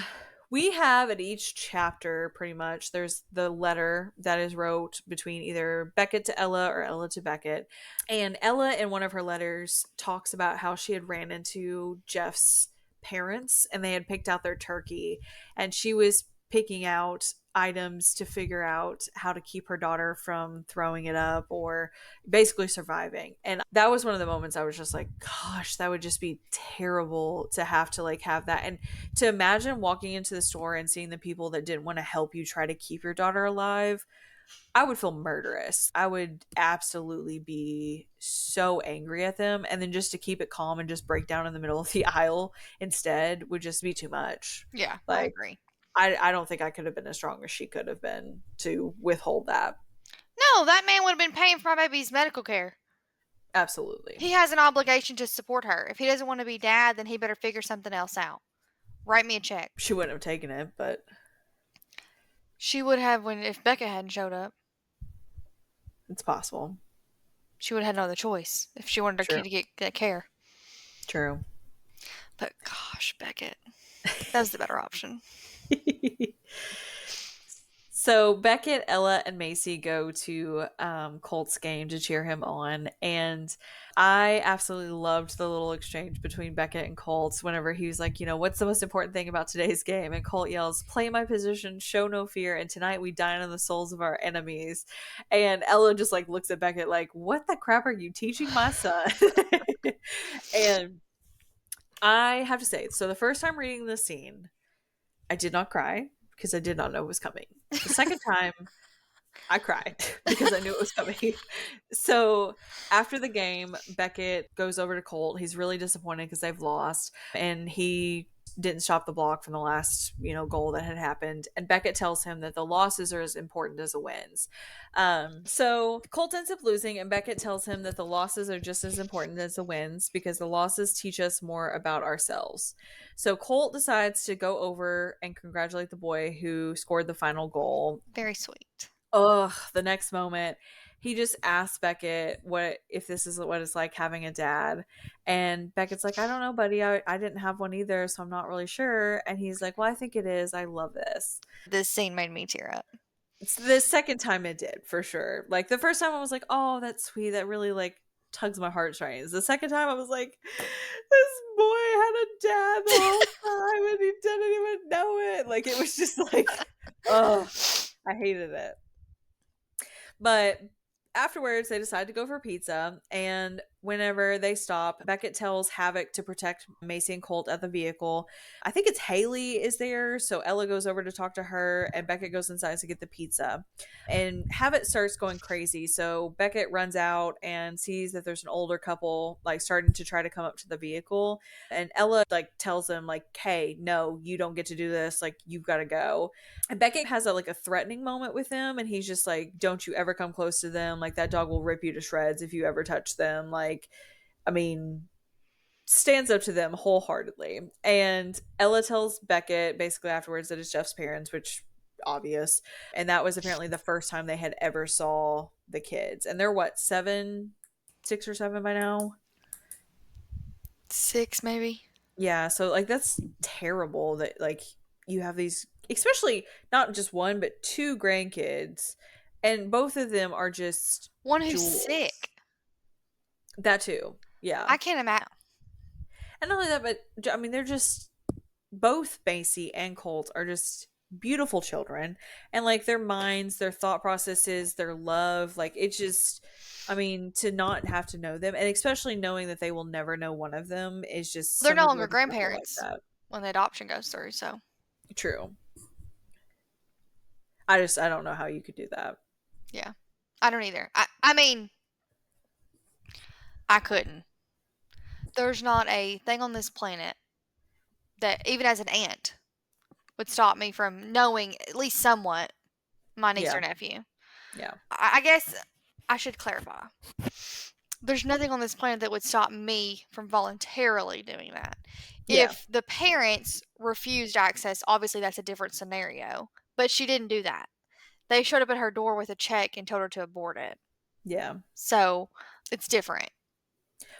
we have at each chapter, pretty much, there's the letter that is wrote between either Beckett to Ella or Ella to Beckett. And Ella, in one of her letters, talks about how she had ran into Jeff's parents and they had picked out their turkey. And she was picking out items to figure out how to keep her daughter from throwing it up or basically surviving. And that was one of the moments I was just like, gosh, that would just be terrible to have to like have that. And to imagine walking into the store and seeing the people that didn't want to help you try to keep your daughter alive, I would feel murderous. I would absolutely be so angry at them. And then just to keep it calm and just break down in the middle of the aisle instead would just be too much. Yeah, I Like, agree. I don't think I could have been as strong as she could have been to withhold that. No, that man would have been paying for my baby's medical care. Absolutely. He has an obligation to support her. If he doesn't want to be dad, then he better figure something else out. Write me a check. She wouldn't have taken it, but She would have when if Becca hadn't showed up. it's possible. She would have had no other choice if she wanted her True. kid to get that care. True. But gosh, Beckett, that was the better option. So Beckett, Ella, and Macy go to Colt's game to cheer him on, and I absolutely loved the little exchange between Beckett and Colt whenever he was like, you know, what's the most important thing about today's game? And Colt yells, play my position, show no fear, and tonight we dine on the souls of our enemies. And Ella just like looks at Beckett like, what the crap are you teaching my son? And I have to say, so the first time reading this scene, I did not cry because I did not know it was coming. The second time, I cried because I knew it was coming. So after the game, Beckett goes over to Colt. He's really disappointed because they've lost, and he didn't stop the block from the last, goal that had happened. And Beckett tells him that the losses are as important as the wins. So Colt ends up losing, and Beckett tells him that the losses are just as important as the wins because the losses teach us more about ourselves. So Colt decides to go over and congratulate the boy who scored the final goal. Very sweet. Ugh, the next moment, he just asks Beckett what if this is what it's like having a dad. And Beckett's like, I don't know, buddy. I didn't have one either, so I'm not really sure. And he's like, well, I think it is. I love this. This scene made me tear up. It's the second time it did, for sure. Like the first time I was like, oh, that's sweet. That really like tugs my heartstrings. The second time I was like, this boy had a dad the whole time and he didn't even know it. Like it was just like, oh, I hated it. But afterwards, they decide to go for pizza. And whenever they stop, Beckett tells Havoc to protect Macy and Colt at the vehicle. I think it's Haley is there. So Ella goes over to talk to her, and Beckett goes inside to get the pizza. And Havoc starts going crazy. So Beckett runs out and sees that there's an older couple like starting to try to come up to the vehicle. And Ella like tells them like, hey, no, you don't get to do this. Like, you've got to go. And Beckett has a threatening moment with him, and he's just like, don't you ever come close to them. Like, that dog will rip you to shreds if you ever touch them. Like, I mean, stands up to them wholeheartedly. And Ella tells Beckett basically afterwards that it's Jeff's parents, which obvious. And that was apparently the first time they had ever saw the kids. And they're what, 6 or 7 by now? 6 maybe. Yeah, so like that's terrible that like you have these, especially not just one but two grandkids, and both of them are just One who's jewels. sick. That too, yeah. I can't imagine. And not only that, but I mean, they're just both Macy and Colt are just beautiful children, and like their minds, their thought processes, their love, like it's just. I mean, to not have to know them, and especially knowing that they will never know one of them, is just They're no some longer people are like grandparents that. when the adoption goes through, so. True. I don't know how you could do that. Yeah. I don't either. I mean, I couldn't. There's not a thing on this planet that, even as an aunt, would stop me from knowing at least somewhat my niece Yeah. or nephew. Yeah. I guess I should clarify. There's nothing on this planet that would stop me from voluntarily doing that. Yeah. If the parents refused access, obviously that's a different scenario. But she didn't do that. They showed up at her door with a check and told her to abort it. Yeah. So it's different.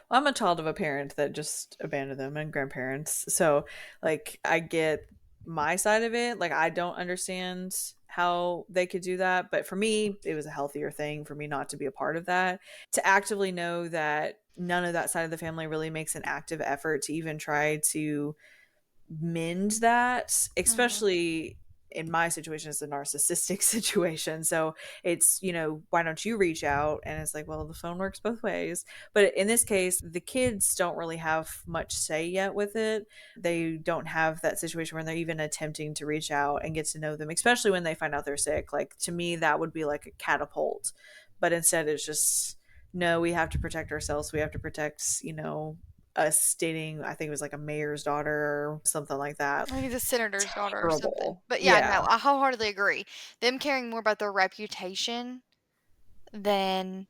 Well, I'm a child of a parent that just abandoned them and grandparents. So, like, I get my side of it. Like, I don't understand how they could do that. But for me, it was a healthier thing for me not to be a part of that. To actively know that none of that side of the family really makes an active effort to even try to mend that, especially in my situation, it's a narcissistic situation. So it's, why don't you reach out? And it's like, well, the phone works both ways. But in this case, the kids don't really have much say yet with it. They don't have that situation where they're even attempting to reach out and get to know them, especially when they find out they're sick. Like, to me, that would be like a catapult. But instead, it's just, no, we have to protect ourselves. We have to protect, us dating, I think it was like a mayor's daughter or something like that. I think it's a senator's daughter or something. Terrible. But yeah, Yeah. no, I wholeheartedly agree. Them caring more about their reputation than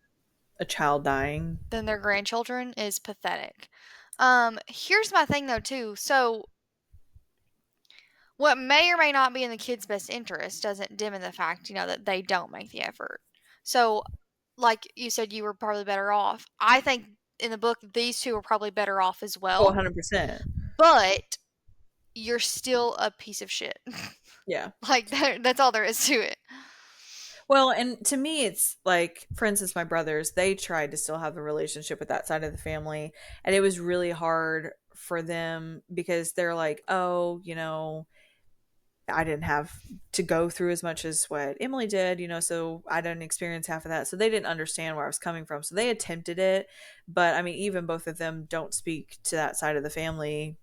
A child dying. their grandchildren is pathetic. Here's my thing though too. So what may or may not be in the kid's best interest doesn't dim in the fact, that they don't make the effort. So, like you said, you were probably better off. I think in the book, these two were probably better off as Oh, well. 100%. But you're still a piece of shit. Yeah. Like, that's all there is to it. Well, and to me, it's like, for instance, my brothers, they tried to still have a relationship with that side of the family. And it was really hard for them because they're like, oh, I didn't have to go through as much as what Emily did, so I didn't experience half of that. So they didn't understand where I was coming from. So they attempted it. But I mean, even both of them don't speak to that side of the family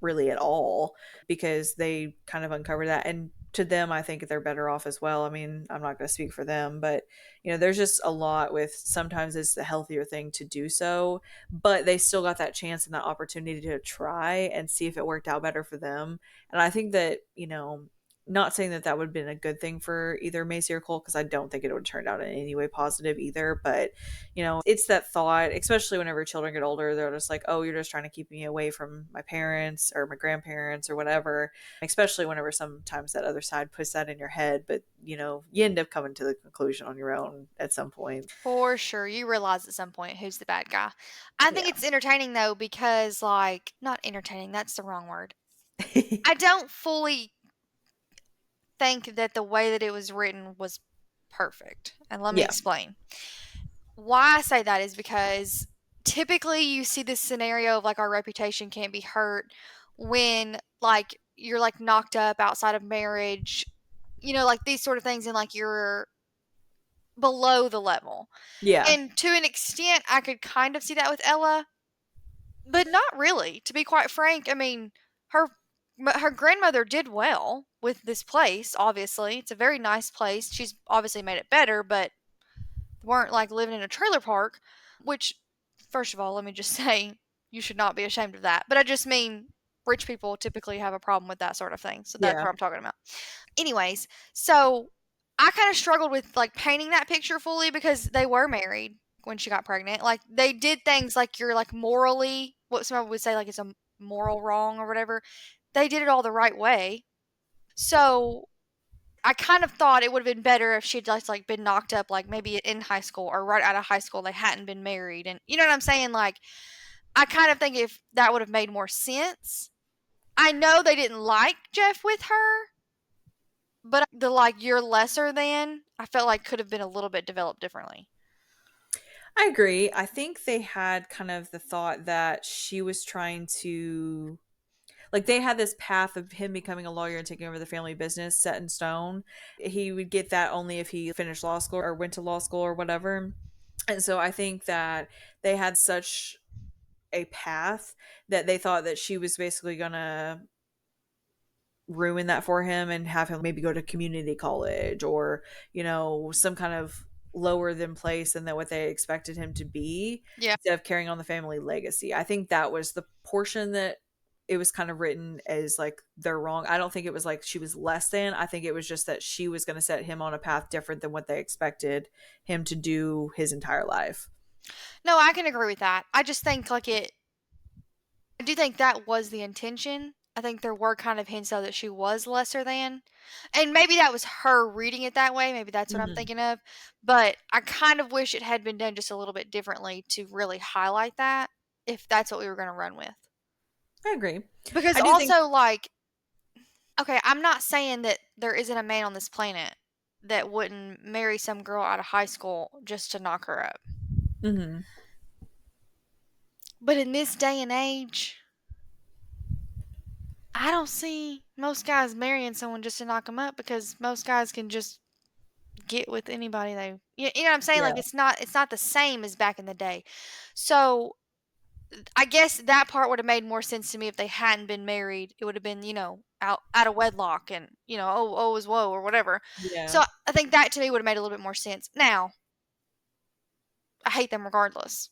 really at all, because they kind of uncover that. And to them, I think they're better off as well. I mean, I'm not going to speak for them, but there's just a lot with, sometimes it's the healthier thing to do so, but they still got that chance and that opportunity to try and see if it worked out better for them. And I think that, not saying that that would have been a good thing for either Macy or Cole, because I don't think it would have turned out in any way positive either. But, it's that thought, especially whenever children get older, they're just like, oh, you're just trying to keep me away from my parents or my grandparents or whatever, especially whenever sometimes that other side puts that in your head. But, you end up coming to the conclusion on your own at some point. For sure. You realize at some point who's the bad guy. I think Yeah. it's entertaining though because like not entertaining, that's the wrong word. I don't fully think that the way that it was written was perfect. And let me Yeah. explain. Why I say that is because typically you see this scenario of like our reputation can't be hurt when like you're like knocked up outside of marriage, like these sort of things, and like you're below the level. Yeah. And to an extent, I could kind of see that with Ella, but not really. To be quite frank, I mean, her her grandmother did well with this place. Obviously, it's a very nice place. She's obviously made it better, but they weren't like living in a trailer park. Which, first of all, let me just say, you should not be ashamed of that. But I just mean, rich people typically have a problem with that sort of thing. So that's Yeah. what I'm talking about. Anyways, so I kind of struggled with like painting that picture fully because they were married when she got pregnant. Like they did things like you're like morally, what some people would say like it's a moral wrong or whatever. They did it all the right way. So I kind of thought it would have been better if she'd just like been knocked up like maybe in high school or right out of high school they hadn't been married, and you know what I'm saying, like I kind of think if that would have made more sense. I know they didn't like Jeff with her, but the like you're lesser than, I felt like could have been a little bit developed differently. I agree. I think they had kind of the thought that she was trying to, like, they had this path of him becoming a lawyer and taking over the family business set in stone. He would get that only if he finished law school or went to law school or whatever. And so I think that they had such a path that they thought that she was basically going to ruin that for him and have him maybe go to community college or, some kind of lower than place than that what they expected him to be, Yeah. instead of carrying on the family legacy. I think that was the portion that it was kind of written as like they're wrong. I don't think it was like she was less than. I think it was just that she was going to set him on a path different than what they expected him to do his entire life. No, I can agree with that. I just think like I do think that was the intention. I think there were kind of hints though that she was lesser than. And maybe that was her reading it that way. Maybe that's what I'm Hmm. thinking of. But I kind of wish it had been done just a little bit differently to really highlight that if that's what we were going to run with. I agree. Because I do think. also like okay, I'm not saying that there isn't a man on this planet that wouldn't marry some girl out of high school just to knock her up. Mhm. But in this day and age, I don't see most guys marrying someone just to knock them up because most guys can just get with anybody they you know what I'm saying, like Yeah. it's not the same as back in the day. So I guess that part would have made more sense to me if they hadn't been married. It would have been, out of wedlock and, oh is woe or whatever. Yeah. So I think that to me would have made a little bit more sense. Now, I hate them regardless.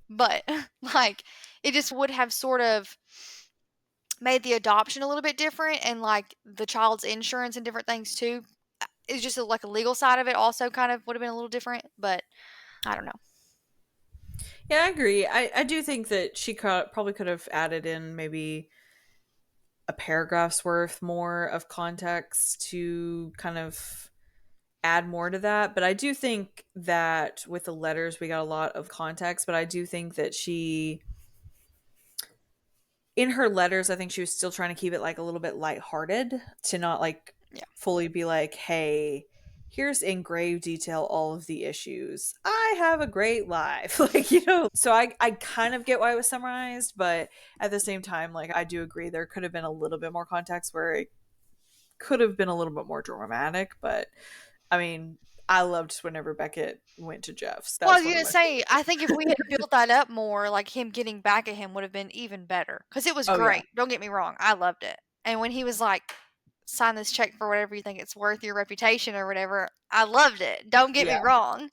But like it just would have sort of made the adoption a little bit different and like the child's insurance and different things too. It's just like a legal side of it also kind of would have been a little different, but I don't know. Yeah, I agree. I do think that she probably could have added in maybe a paragraph's worth more of context to kind of add more to that. But I do think that with the letters, we got a lot of context. But I do think that in her letters, I think she was still trying to keep it like a little bit lighthearted, to not like Yeah. fully be like, hey, here's in grave detail all of the issues. I have a great life. Like, so I kind of get why it was summarized, but at the same time, like I do agree there could have been a little bit more context where it could have been a little bit more dramatic, but I mean, I loved whenever Beckett went to Jeff's. Well, I That's was one of gonna my say, favorite I think if we had built that up more, like him getting back at him would have been even better. Because it was Oh yeah. great. Don't get me wrong, I loved it. And when he was like, sign this check for whatever you think it's worth, your reputation or whatever, I loved it. Don't get me Yeah. wrong.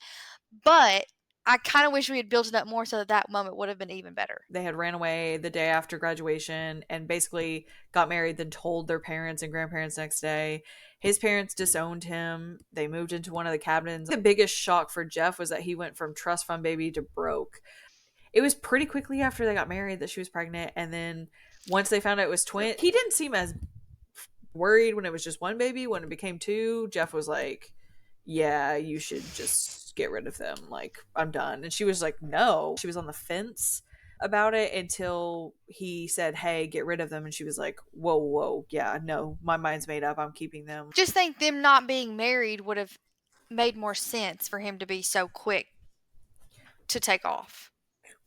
But I kind of wish we had built it up more so that that moment would have been even better. They had ran away the day after graduation and basically got married, then told their parents and grandparents next day. His parents disowned him. They moved into one of the cabins. The biggest shock for Jeff was that he went from trust fund baby to broke. It was pretty quickly after they got married that she was pregnant. And then once they found out it was twin, he didn't seem as worried when it was just one baby. When it became two, Jeff was like, yeah, you should just get rid of them. Like, I'm done. And she was like, no. She was on the fence about it until he said, hey, get rid of them. And she was like, whoa, whoa, yeah, no, my mind's made up. I'm keeping them. Just think them not being married would have made more sense for him to be so quick to take off.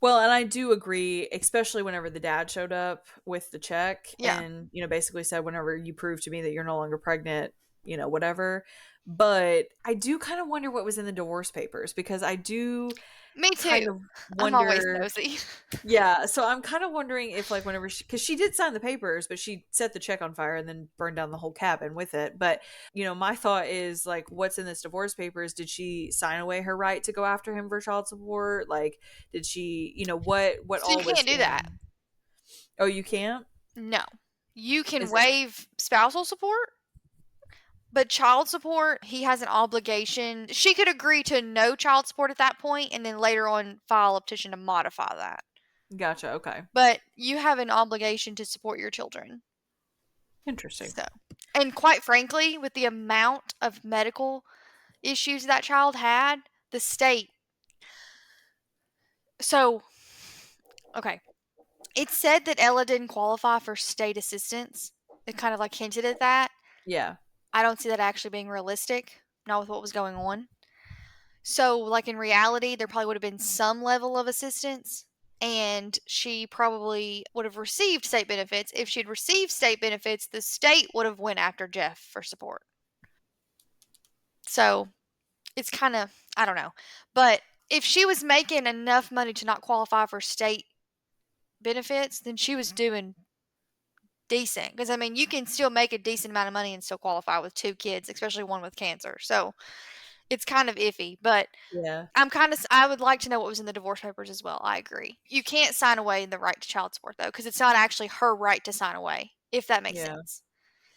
Well, and I do agree, especially whenever the dad showed up with the check Yeah. and, basically said, whenever you prove to me that you're no longer pregnant, whatever. But I do kind of wonder what was in the divorce papers because I do Me kind too. of I'm always wonder. nosy. Yeah, so I'm kind of wondering if, like, whenever because she did sign the papers, but she set the check on fire and then burned down the whole cabin with it. But my thought is like, what's in this divorce papers? Did she sign away her right to go after him for child support? Like, did she? What So you all was can't do that. in? Oh, you can't. No. You can Is it? waive spousal support, but child support, he has an obligation. She could agree to no child support at that point and then later on file a petition to modify that. Gotcha. Okay. But you have an obligation to support your children. Interesting. So, and quite frankly, with the amount of medical issues that child had, the state. So, okay. It said that Ella didn't qualify for state assistance. It kind of like hinted at that. Yeah. I don't see that actually being realistic, not with what was going on. So, like in reality, there probably would have been some level of assistance, and she probably would have received state benefits. If she'd received state benefits, the state would have went after Jeff for support. So, it's kind of, I don't know. But if she was making enough money to not qualify for state benefits, then she was doing decent. Because, I mean, you can still make a decent amount of money and still qualify with 2 kids, especially one with cancer. So, it's kind of iffy, but Yeah. I would like to know what was in the divorce papers as well. I agree. You can't sign away the right to child support though, because it's not actually her right to sign away, if that makes Yeah. sense.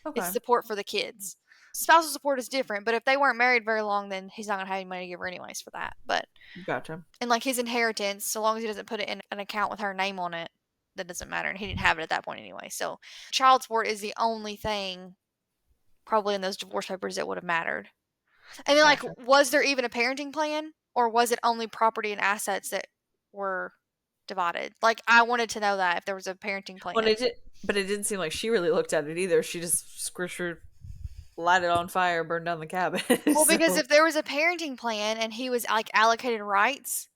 It's Okay. support for the kids. Spousal support is different, but if they weren't married very long, then he's not going to have any money to give her anyways for that. But, Gotcha. and like his inheritance, so long as he doesn't put it in an account with her name on it, that doesn't matter. And he didn't have it at that point anyway. So child support is the only thing probably in those divorce papers that would have mattered. And then, like, Gotcha. was there even a parenting plan, or was it only property and assets that were divided? Like, I wanted to know that if there was a parenting Well, plan. but it didn't seem like she really looked at it either. She just light it on fire, burn down the cabin. Well, because So if there was a parenting plan and he was like allocated rights,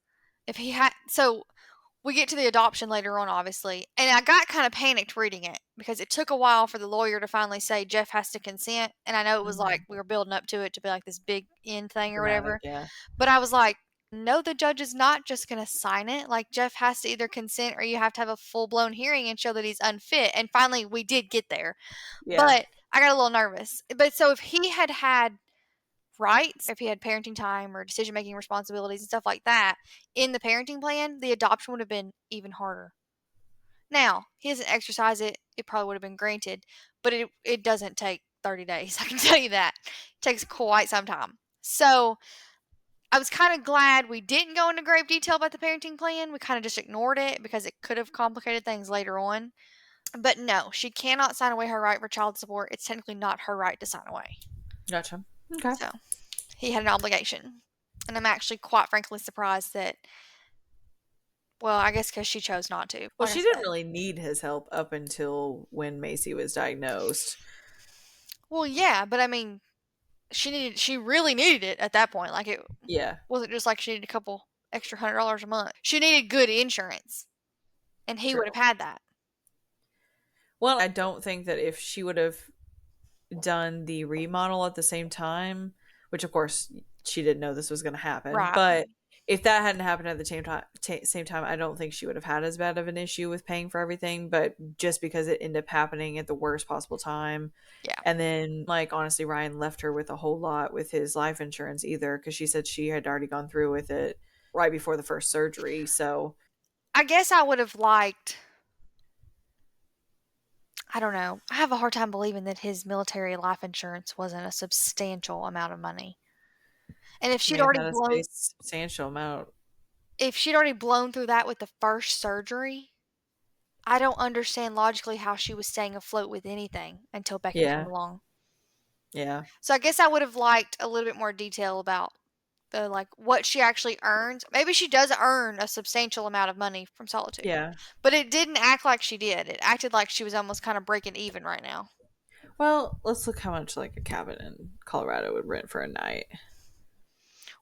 if he had, so we get to the adoption later on, obviously, and I got kind of panicked reading it because it took a while for the lawyer to finally say Jeff has to consent, and I know it was like Mhm. we were building up to it to be like this big end thing or Dramatic, whatever. yeah. But I was like, no, the judge is not just going to sign it. Like, Jeff has to either consent or you have to have a full blown hearing and show that he's unfit. And finally, we did get there. Yeah. But I got a little nervous. But so if he had had rights, if he had parenting time or decision making responsibilities and stuff like that in the parenting plan, the adoption would have been even harder. Now, he doesn't exercise it, it probably would have been granted, but it doesn't take 30 days. I can tell you that. It takes quite some time. So I was kind of glad we didn't go into grave detail about the parenting plan. We kind of just ignored it because it could have complicated things later on. But no, she cannot sign away her right for child support. It's technically not her right to sign away. Gotcha. Okay. So he had an obligation. And I'm actually quite frankly surprised that, well, I guess because she chose not to. Well, Like I she didn't said. really need his help up until when Macy was diagnosed. Well, yeah, but I mean, she really needed it at that point. Like it Yeah, wasn't just like she needed a couple extra $100 a month. She needed good insurance. And he would true. have had that. Well, I don't think that if she would have done the remodel at the same time, which of course she didn't know this was going to happen. Right. But if that hadn't happened at the same time, I don't think she would have had as bad of an issue with paying for everything. But just because it ended up happening at the worst possible time, Yeah. and then like honestly, Ryan left her with a whole lot with his life insurance either, because she said she had already gone through with it right before the first surgery. So I guess I would have liked, I don't know. I have a hard time believing that his military life insurance wasn't a substantial amount of money. And I mean, it's not a substantial amount. if she'd already blown through that with the first surgery, I don't understand logically how she was staying afloat with anything until Beckett came Yeah, along. yeah, So I guess I would have liked a little bit more detail about the like what she actually earns. Maybe she does earn a substantial amount of money from solitude. yeah. But it didn't act like she did. It acted like she was almost kind of breaking even right now. Well, let's look how much like a cabin in Colorado would rent for a night.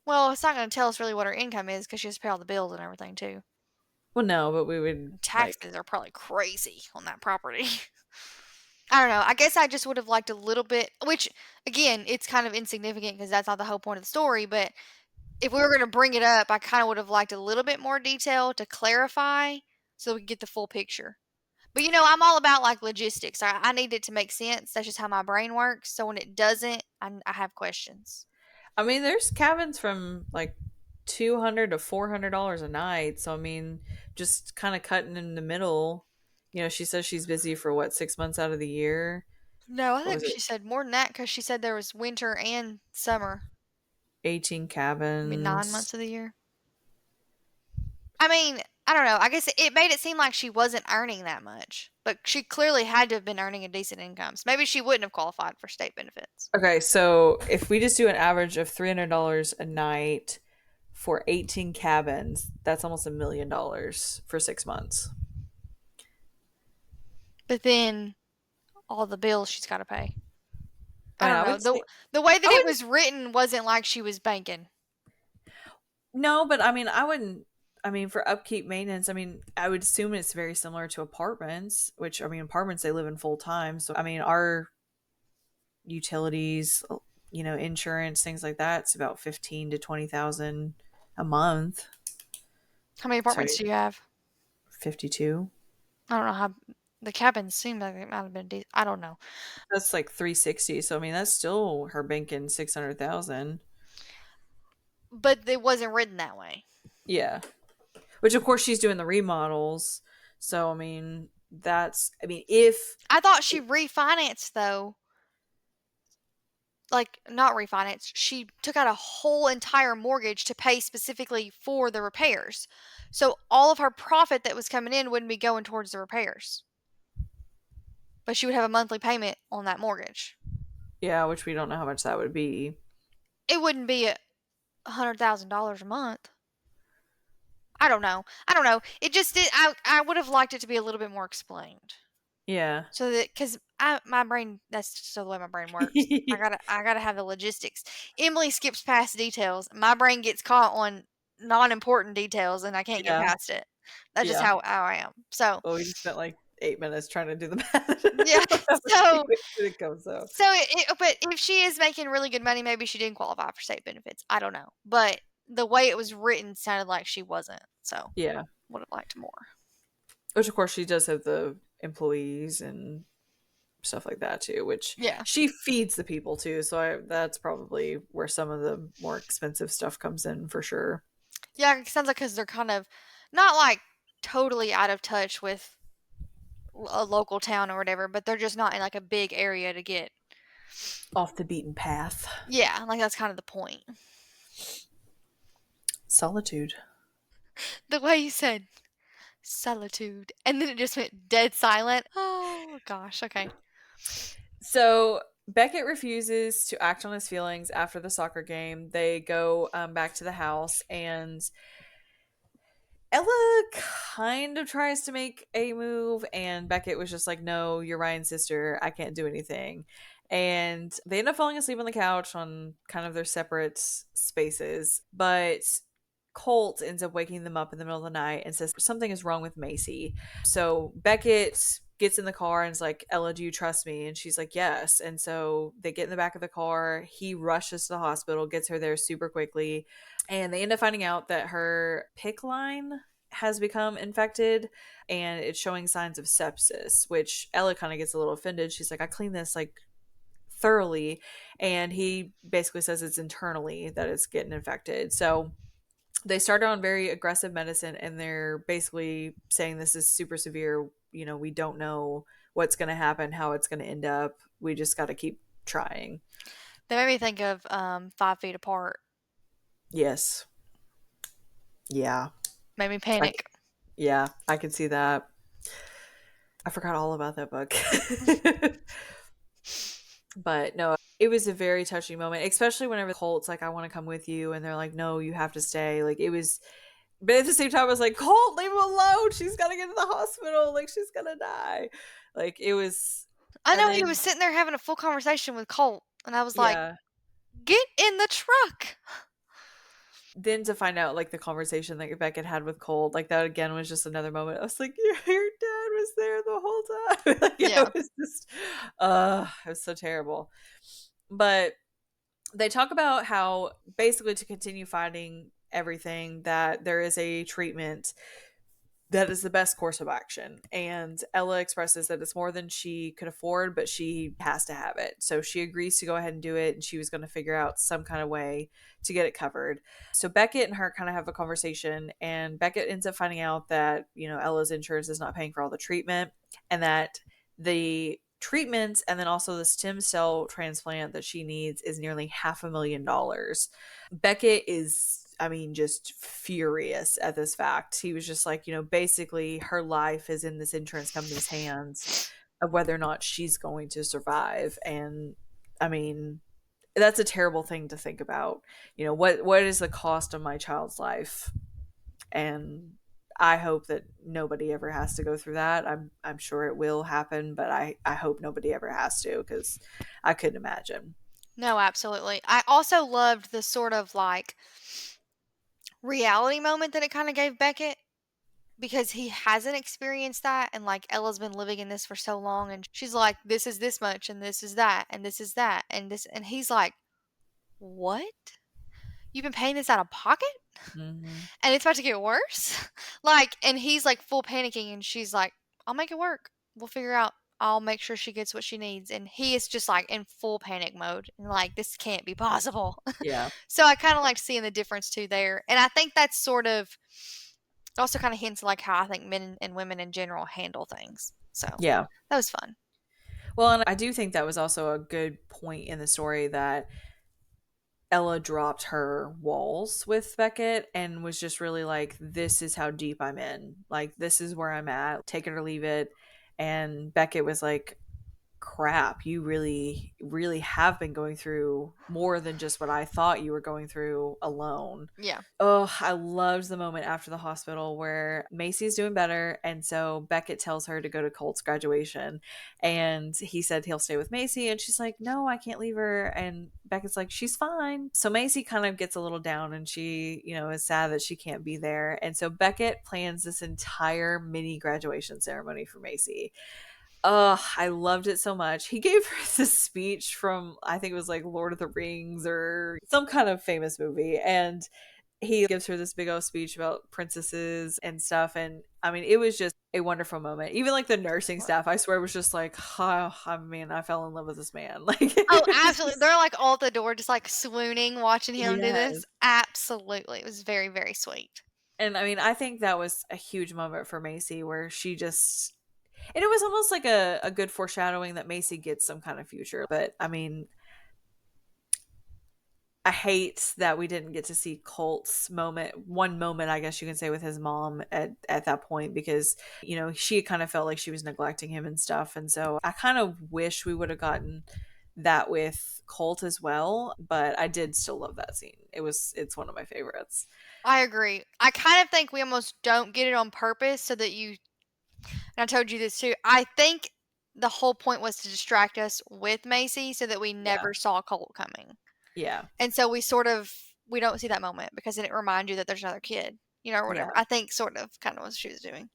Well, it's not going to tell us really what her income is because she has to pay all the bills and everything too. Well, no, but we would like, Taxes are probably crazy on that property. I don't know. I guess I just would have liked a little bit, which again, it's kind of insignificant because that's not the whole point of the story. But if we were going to bring it up, I kind of would have liked a little bit more detail to clarify so we could get the full picture. But I'm all about like logistics. I need it to make sense. That's just how my brain works. So when it doesn't, I have questions. I mean, there's cabins from like $200 to $400 a night. So I mean, just kind of cutting in the middle. She says she's busy for what, 6 months out of the year. No, I What think was it? she said more than that because she said there was winter and summer. 18 I mean, 9 months cabins. of the year. I mean, I don't know. I guess it made it seem like she wasn't earning that much, but she clearly had to have been earning a decent income. So maybe she wouldn't have qualified for state benefits. Okay, so if we just do an average of $300 a night for 18 cabins, that's almost $1 million for 6 months. But then all the bills she's got to pay. I I mean, don't I know. would say The way that I it wouldn't. was written wasn't like she was banking. No, but I mean, I wouldn't. I mean, for upkeep maintenance, I mean, I would assume it's very similar to apartments, which I mean, apartments they live in full time. So I mean, our utilities, insurance, things like that, it's about 15 to 20,000 a month. How many So apartments do you have? 52. I don't know how the cabins seemed like it might have been decent. I don't know. That's like 360. So I mean, that's still her banking 600,000. But it wasn't written that way. Yeah. Which of course she's doing the remodels. So I mean, if I thought she refinanced though. Like not refinanced. She took out a whole entire mortgage to pay specifically for the repairs. So all of her profit that was coming in wouldn't be going towards the repairs. But she would have a monthly payment on that mortgage. yeah, which we don't know how much that would be. It wouldn't be $100,000 a month. I don't know. I don't know. It just did. I would have liked it to be a little bit more explained. Yeah. So that because my brain, that's just the way my brain works. I gotta have the logistics. Emily skips past details. My brain gets caught on non-important details, and I can't get Yeah. past it. That's just Yeah. how I am. So Well, we just spent like 8 minutes trying to do the math. yeah. So It comes out. but if she is making really good money, maybe she didn't qualify for state benefits. I don't know. But the way it was written sounded like she wasn't. So Yeah. would have liked more. Which of course she does have the employees and stuff like that too, which Yeah. she feeds the people too. So that's probably where some of the more expensive stuff comes in for sure. Yeah, it sounds like because they're kind of not like totally out of touch with a local town or whatever, but they're just not in like a big area to get. Off the beaten path. Yeah, like that's kind of the point. Solitude. The way you said solitude, and then it just went dead silent. Oh gosh, okay. So Beckett refuses to act on his feelings after the soccer game. They go back to the house, and Ella kind of tries to make a move, and Beckett was just like, "No, you're Ryan's sister. I can't do anything." And they end up falling asleep on the couch on kind of their separate spaces. But Colt ends up waking them up in the middle of the night and says something is wrong with Macy. So Beckett gets in the car and is like, Ella, do you trust me? And she's like, yes. And so they get in the back of the car. He rushes to the hospital, gets her there super quickly. And they end up finding out that her PICC line has become infected and it's showing signs of sepsis, which Ella kind of gets a little offended. She's like, I cleaned this like thoroughly. And he basically says it's internally that it's getting infected. So they started on very aggressive medicine and they're basically saying this is super severe. You know, we don't know what's going to happen, how it's going to end up. We just got to keep trying. They made me think of 5 Feet Apart. Yes. Yeah. Made me I, panic. yeah, I can see that. I forgot all about that book. But no, it was a very touching moment, especially whenever Colt's like, I want to come with you. And they're like, no, you have to stay. Like, it was, but at the same time, I was like, Colt, leave him alone. She's got to get to the hospital. Like, she's going to die. Like, it was, I and know he was then, sitting there having a full conversation with Colt, and I was like, yeah. get in the truck. Then to find out, like, the conversation that Beckett had with Colt, like, that again was just another moment. I was like, your dad was there the whole time. Like, Yeah. it was just, it was so terrible. But they talk about how basically to continue fighting everything that there is a treatment that is the best course of action, and Ella expresses that it's more than she could afford, but she has to have it, so she agrees to go ahead and do it, and she was going to figure out some kind of way to get it covered. So Beckett and her kind of have a conversation, and Beckett ends up finding out that, you know, Ella's insurance is not paying for all the treatment, and that the treatments and then also the stem cell transplant that she needs is nearly $500,000. Beckett is, I mean, just furious at this fact. He was just like, you know, basically her life is in this insurance company's hands of whether or not she's going to survive. And I mean, that's a terrible thing to think about. You know, what is the cost of my child's life? And I hope that nobody ever has to go through that. I'm sure it will happen, but I hope nobody ever has to, because I couldn't imagine. No, absolutely. I also loved the sort of like reality moment that it kind of gave Beckett because he hasn't experienced that. And like Ella's been living in this for so long, and she's like, this is this much, and this is that, and this is that, and this. And he's like, what? You've been paying this out of pocket? Mm-hmm. And it's about to get worse? Like, and he's like full panicking, and she's like, I'll make it work. We'll figure out. I'll make sure she gets what she needs. And he is just like in full panic mode and like, this can't be possible. Yeah. So I kind of like seeing the difference too there. And I think that's sort of it also kind of hints like how I think men and women in general handle things. So Yeah. that was fun. Well, and I do think that was also a good point in the story that Ella dropped her walls with Beckett and was just really like, this is how deep I'm in. Like, this is where I'm at. Take it or leave it. And Beckett was like, crap, you really, really have been going through more than just what I thought you were going through alone. Yeah. Oh, I loved the moment after the hospital where Macy's doing better. And so Beckett tells her to go to Colt's graduation. And he said he'll stay with Macy. And she's like, no, I can't leave her. And Beckett's like, she's fine. So Macy kind of gets a little down and she, you know, is sad that she can't be there. And so Beckett plans this entire mini graduation ceremony for Macy. Oh, I loved it so much. He gave her this speech from, I think it was like Lord of the Rings or some kind of famous movie. And he gives her this big old speech about princesses and stuff. And I mean, it was just a wonderful moment. Even like the nursing staff, I swear, was just like, oh, I mean, I fell in love with this man. Like, Oh, it was absolutely. just, They're like all at the door, just like swooning, watching him do yes. this. Absolutely. It was very, very sweet. And I mean, I think that was a huge moment for Macy where she just, and it was almost like a good foreshadowing that Macy gets some kind of future. But I mean, I hate that we didn't get to see Colt's moment, one moment, I guess you can say, with his mom at that point, because, you know, she kind of felt like she was neglecting him and stuff. And so I kind of wish we would have gotten that with Colt as well. But I did still love that scene. It's one of my favorites. I agree. I kind of think we almost don't get it on purpose so that you, and I told you this too, I think the whole point was to distract us with Macy so that we Yeah. never saw Colt coming. Yeah. And so we sort of we don't see that moment because then it reminds you that there's another kid, or Yeah. whatever. I think sort of kind of what she was doing.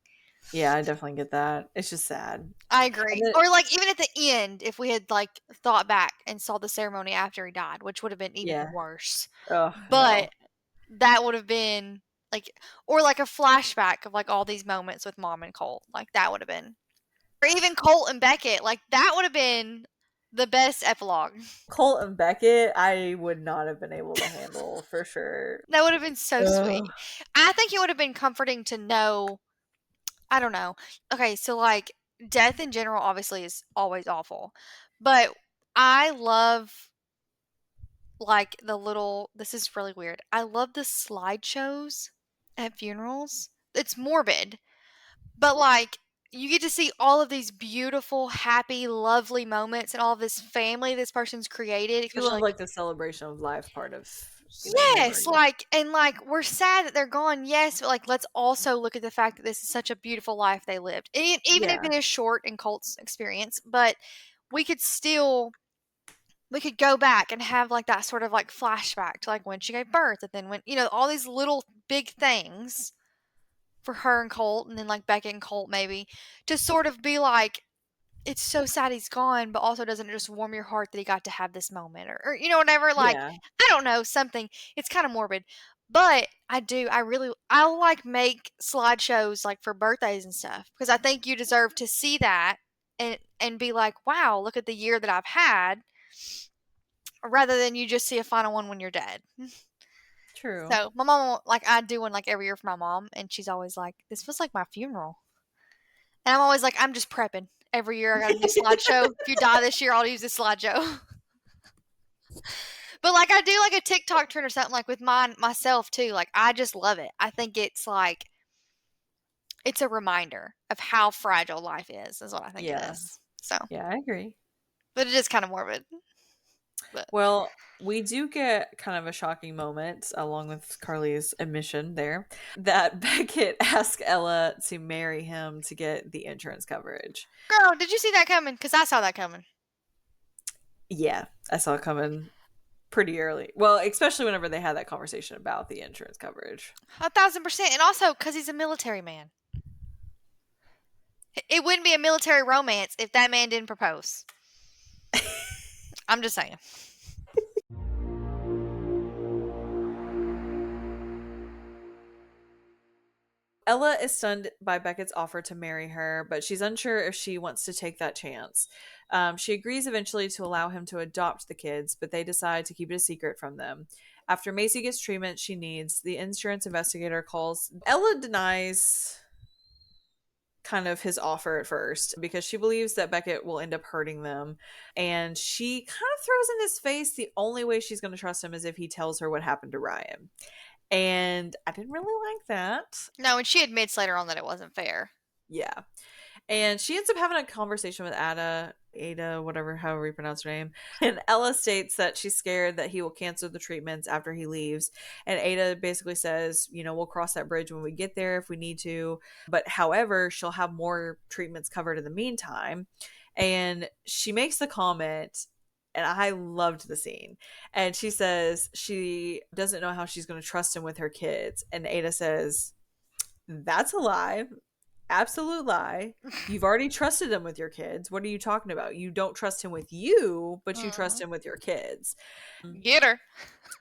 Yeah, I definitely get that. It's just sad. I And agree. then, Or like even at the end, if we had like thought back and saw the ceremony after he died, which would have been even yeah. worse. Oh, no. But that would have been like, or like a flashback of like all these moments with Mom and Colt. Like that would have been, or even Colt and Beckett. Like that would have been the best epilogue. Colt and Beckett, I would not have been able to handle for sure. That would have been so Ugh. sweet. I think it would have been comforting to know. I don't know. Okay, so like death in general obviously is always awful. But I love like the little this is really weird. I love the slideshows at funerals. It's morbid, but like you get to see all of these beautiful, happy, lovely moments and all of this family this person's created, You especially love like like the celebration of life part of, yes, memory. like and like we're sad that they're gone, yes, but like let's also look at the fact that this is such a beautiful life they lived. And even if Yeah. it is short in Colt's experience, but we could still we could go back and have like that sort of like flashback to like when she gave birth and then when all these little big things for her and Colt and then like Beckett and Colt maybe to sort of be like it's so sad he's gone, but also doesn't it just warm your heart that he got to have this moment or whatever like Yeah. I don't know something it's kind of morbid but I like make slideshows like for birthdays and stuff because I think you deserve to see that and be like wow look at the year that I've had rather than you just see a final one when you're dead. True. So my mom, like, I do one like every year for my mom, and she's always like, "This feels like my funeral," and I'm always like, "I'm just prepping." Every year I got a new slideshow. If you die this year, I'll use this slideshow. But like I do like a TikTok trend or something like with mine myself too. Like I just love it. I think it's like it's a reminder of how fragile life is what I think it Yeah. is. So, Yeah, I agree. but it is kind of morbid. But Well, we do get kind of a shocking moment along with Carly's admission there that Beckett asked Ella to marry him to get the insurance coverage. girl, did you see that coming? Because I saw that coming. Yeah, I saw it coming pretty early. Well, especially whenever they had that conversation about the insurance coverage. 1,000%. And also because he's a military man. It wouldn't be a military romance if that man didn't propose. I'm just saying. Ella is stunned by Beckett's offer to marry her, but she's unsure if she wants to take that chance. She agrees eventually to allow him to adopt the kids, but they decide to keep it a secret from them. After Macy gets treatment she needs, the insurance investigator calls. Ella denies kind of his offer at first because she believes that Beckett will end up hurting them. And she kind of throws in his face the only way she's going to trust him is if he tells her what happened to Ryan. And I didn't really like that. No, and she admits later on that it wasn't fair. Yeah. And she ends up having a conversation with Ada, whatever, however you pronounce her name. And Ella states that she's scared that he will cancel the treatments after he leaves. And Ada basically says, we'll cross that bridge when we get there if we need to. But however, she'll have more treatments covered in the meantime. And she makes the comment, and I loved the scene. And she says she doesn't know how she's going to trust him with her kids. And Ada says, that's a lie. Absolute lie. You've already trusted him with your kids. What are you talking about? You don't trust him with you, but you trust him with your kids. Get her.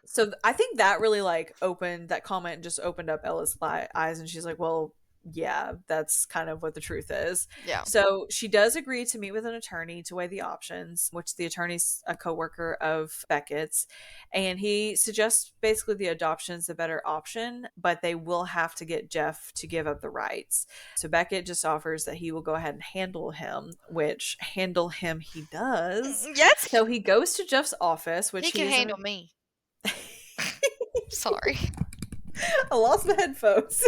So I think that really that comment just opened up Ella's eyes, and she's like, well, yeah, that's kind of what the truth is. Yeah. So she does agree to meet with an attorney to weigh the options, which the attorney's a coworker of Beckett's, and he suggests basically the adoption's the better option, but they will have to get Jeff to give up the rights. So Beckett just offers that he will go ahead and handle him, which handle him he does. Yes. So he goes to Jeff's office, which He can handle me. Sorry. I lost my headphones.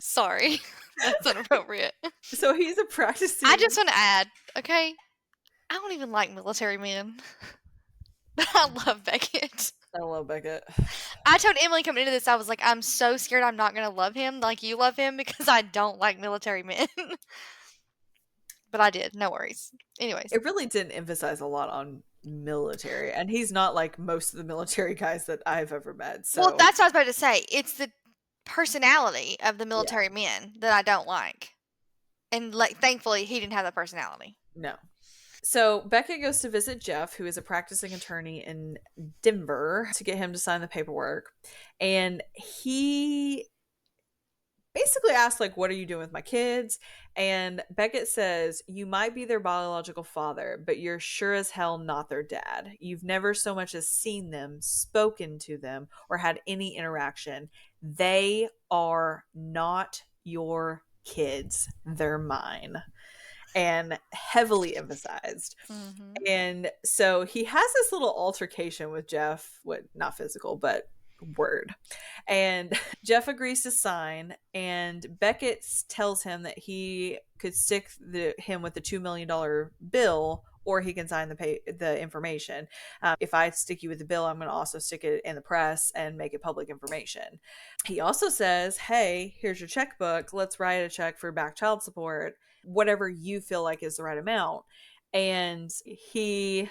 Sorry. That's inappropriate. So he's a practicing. I just want to add, okay? I don't even like military men. But I love Beckett. I love Beckett. I told Emily coming into this, I was like, I'm so scared I'm not going to love him like you love him because I don't like military men. But I did. No worries. Anyways. It really didn't emphasize a lot on military, and he's not like most of the military guys that I've ever met. Well, So that's what I was about to say. It's the personality of the yeah, military men that I don't like. And like thankfully he didn't have that personality. no. So Beckett goes to visit Jeff, who is a practicing attorney in Denver, to get him to sign the paperwork. And he basically asks, like, what are you doing with my kids? And Beckett says, you might be their biological father, but you're sure as hell not their dad. You've never so much as seen them, spoken to them, or had any interaction. They are not your kids, they're mine. And heavily emphasized. Mhm. And so he has this little altercation with Jeff, what, not physical, but word. And Jeff agrees to sign, and Beckett tells him that he could stick him with the $2 million bill, or he can sign the information. If I stick you with the bill, I'm going to also stick it in the press and make it public information. He also says, hey, here's your checkbook. Let's write a check for back child support, whatever you feel like is the right amount. And he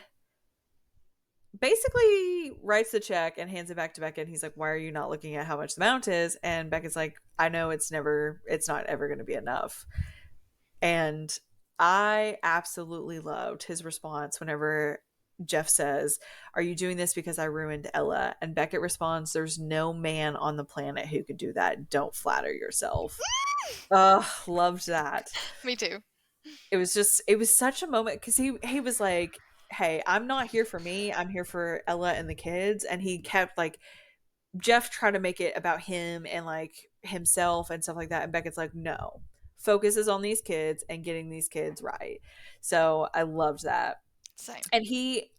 basically writes the check and hands it back to Beckett. He's like, why are you not looking at how much the amount is? And Beckett's like, I know it's not ever going to be enough. And I absolutely loved his response whenever Jeff says, are you doing this because I ruined Ella? And Beckett responds, there's no man on the planet who could do that. Don't flatter yourself. Loved that. Me too. It was such a moment, because he was like, hey, I'm not here for me, I'm here for Ella and the kids. And he kept like, Jeff tried to make it about him and like himself and stuff like that, and Beckett's like, no, focuses on these kids and getting these kids right. So I loved that. Same. And he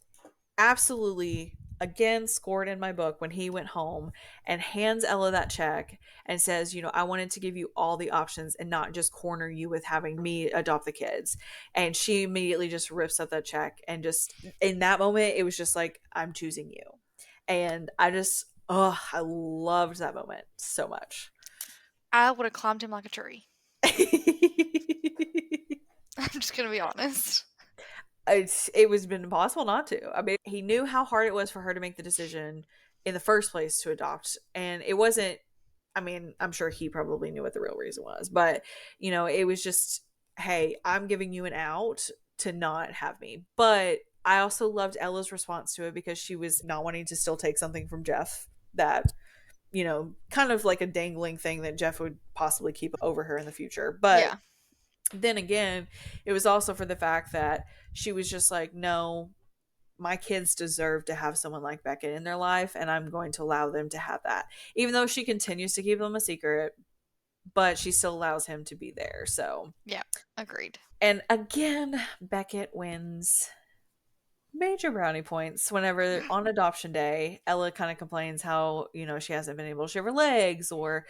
absolutely again scored in my book when he went home and hands Ella that check and says, I wanted to give you all the options and not just corner you with having me adopt the kids. And she immediately just rips up that check, and just in that moment it was just like, I'm choosing you. And I loved that moment so much. I would have climbed him like a tree. I'm just gonna be honest. It was been impossible not to. I mean, he knew how hard it was for her to make the decision in the first place to adopt, and it wasn't. I mean, I'm sure he probably knew what the real reason was, but it was just, hey, I'm giving you an out to not have me. But I also loved Ella's response to it, because she was not wanting to still take something from Jeff that, kind of like a dangling thing that Jeff would possibly keep over her in the future. But Yeah. then again, it was also for the fact that she was just like, no, my kids deserve to have someone like Beckett in their life, and I'm going to allow them to have that. Even though she continues to keep them a secret, but she still allows him to be there. So, Yeah. Agreed. and again, Beckett wins major brownie points whenever on adoption day Ella kind of complains how she hasn't been able to shave her legs, or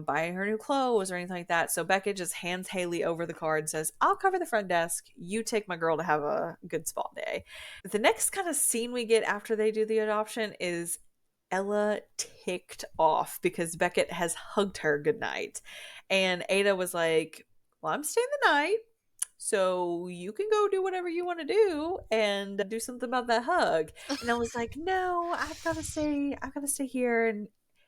buy her new clothes or anything like that. So Beckett just hands Haley over the card and says, I'll cover the front desk, you take my girl to have a good spa day. The next kind of scene we get after they do the adoption is Ella ticked off because Beckett has hugged her goodnight, and Ada was like, well, I'm staying the night, so you can go do whatever you want to do and do something about that hug. And I was like, no, I've got to stay here. And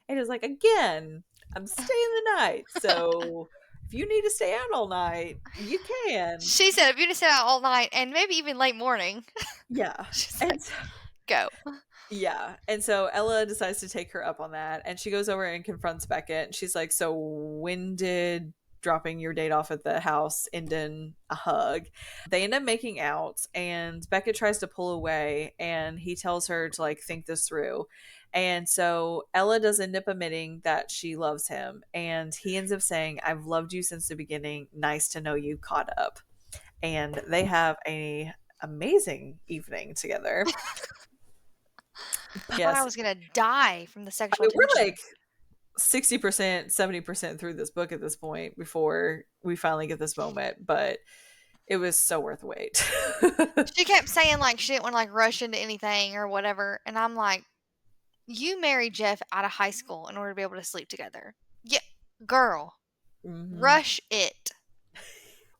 it was like, again, I'm staying the night, so if you need to stay out all night, you can. She said if you just sit out all night and maybe even late morning. Yeah. She's like, And go. yeah. And so Ella decides to take her up on that. And she goes over and confronts Beckett. And she's like, so when did dropping your date off at the house end in a hug? They end up making out, and Beckett tries to pull away, and he tells her to like think this through. And so Ella does end up admitting that she loves him. And he ends up saying, I've loved you since the beginning. Nice to know you caught up. And they have a amazing evening together. I thought I Yes, was gonna die from the I sexual mean, we're tension. like 60%, 70% through this book at this point before we finally get this moment, but it was so worth the wait. She kept saying like she didn't want to like rush into anything or whatever, and I'm like, you married Jeff out of high school in order to be able to sleep together. Yeah, girl, hmm rush it.